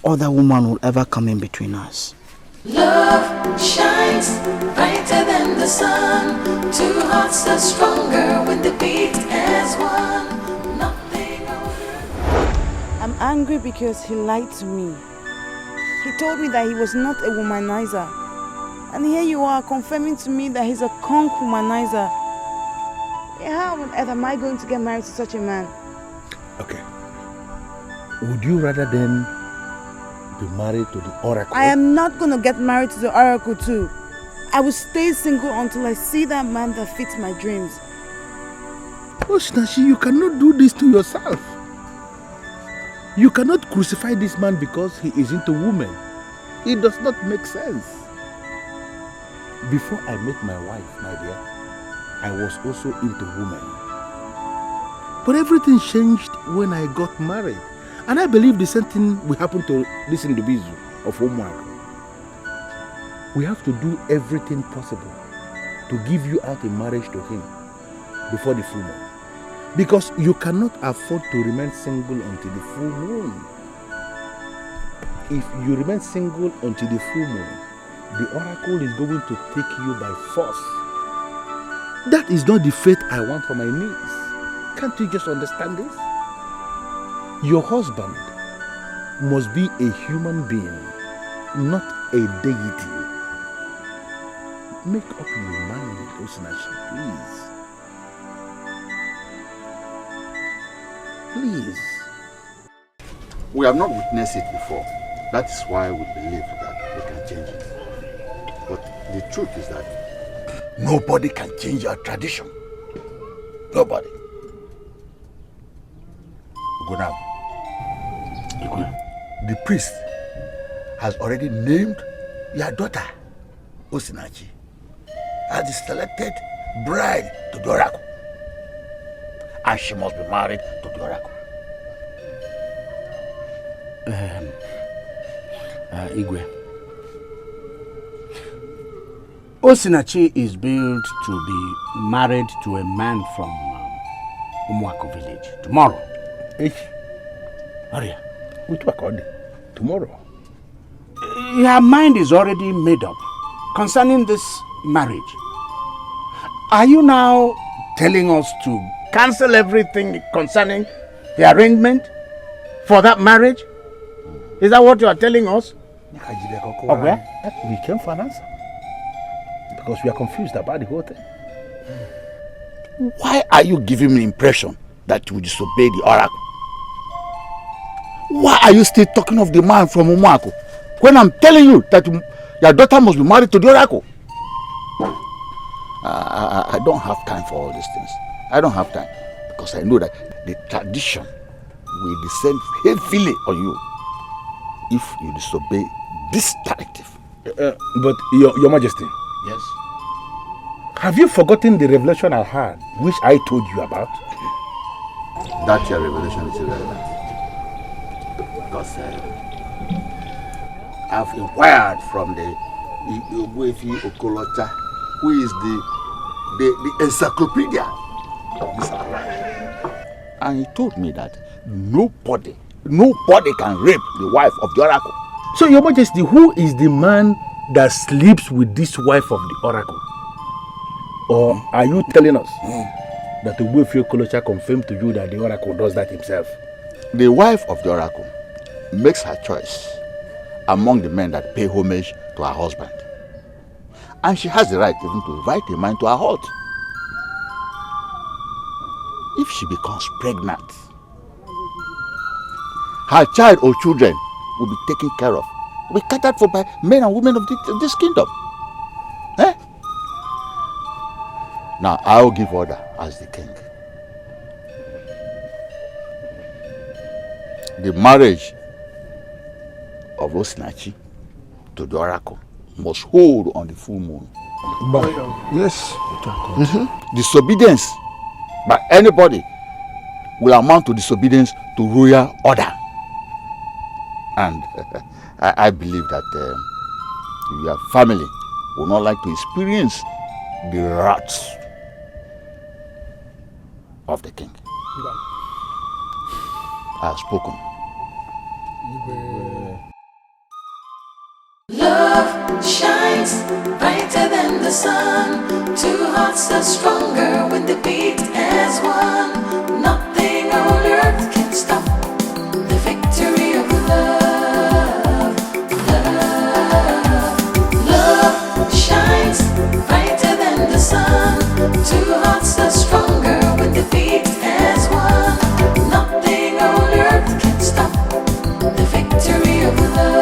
other woman will ever come in between us. Love shines brighter than the sun. Two hearts are stronger when they beat as one. Nothing over. I'm angry because he lied to me. He told me that he was not a womanizer. And here you are confirming to me that he's a conk womanizer. How on earth am I going to get married to such a man? Okay. Would you rather than be married to the oracle? I am not going to get married to the oracle too. I will stay single until I see that man that fits my dreams. Osinachi, you cannot do this to yourself. You cannot crucify this man because he is into women. It does not make sense. Before I met my wife, my dear, I was also into women. But everything changed when I got married. And I believe the same thing will happen to this Ndubuizu of Umuaha. We have to do everything possible to give you out in marriage to him before the full moon. Because you cannot afford to remain single until the full moon. If you remain single until the full moon, the oracle is going to take you by force. That is not the fate I want for my niece. Can't you just understand this? Your husband must be a human being, not a deity. Make up your mind, Osinachi, please. Please. We have not witnessed it before. That is why we believe that we can change it. But the truth is that nobody can change our tradition. Nobody. Gunab, the priest has already named your daughter, Osinachi, as the selected bride to the oracle. And she must be married to the oracle. Igwe. Osinachi is billed to be married to a man from Umuaha village tomorrow. Aria, tomorrow? Your mind is already made up concerning this marriage. Are you now telling us to cancel everything concerning the arrangement for that marriage? Is that what you are telling us? Okay. We came for an answer. Because we are confused about the whole thing. Why are you giving me the impression that you will disobey the oracle? Why are you still talking of the man from Umuaha when I'm telling you that your daughter must be married to the oracle? I don't have time for all these things. I don't have time because I know that the tradition will descend heavily on you if you disobey this directive. But Your Majesty. Yes? Have you forgotten the revelation I had, which I told you about? That your revelation is irrelevant. Because I've inquired from the Okoli, who is the encyclopedia of this island. And he told me that nobody can rape the wife of the oracle. So, Your Majesty, who is the man that sleeps with this wife of the oracle? Or are you telling us that the Okoli confirmed to you that the oracle does that himself? The wife of the oracle makes her choice among the men that pay homage to her husband. And she has the right even to invite a man to her hut. If she becomes pregnant, her child or children will be taken care of, will be catered for by men and women of this kingdom. Eh? Now I will give order as the king. The marriage of Osinachi to the oracle must hold on the full moon. But, yes. Disobedience by anybody will amount to disobedience to royal order. And I believe that your family will not like to experience the wrath of the king. I have spoken. Love shines brighter than the sun. Two hearts are stronger when they beat as one. Nothing on earth can stop the victory of love. Love shines brighter than the sun. Two hearts are stronger when they beat as one. Nothing on earth can stop the victory of love.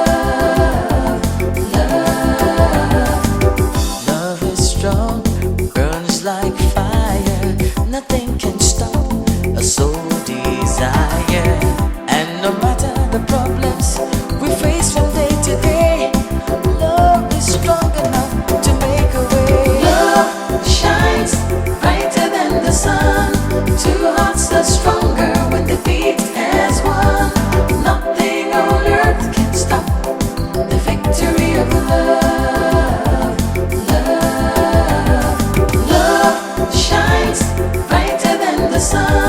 sun.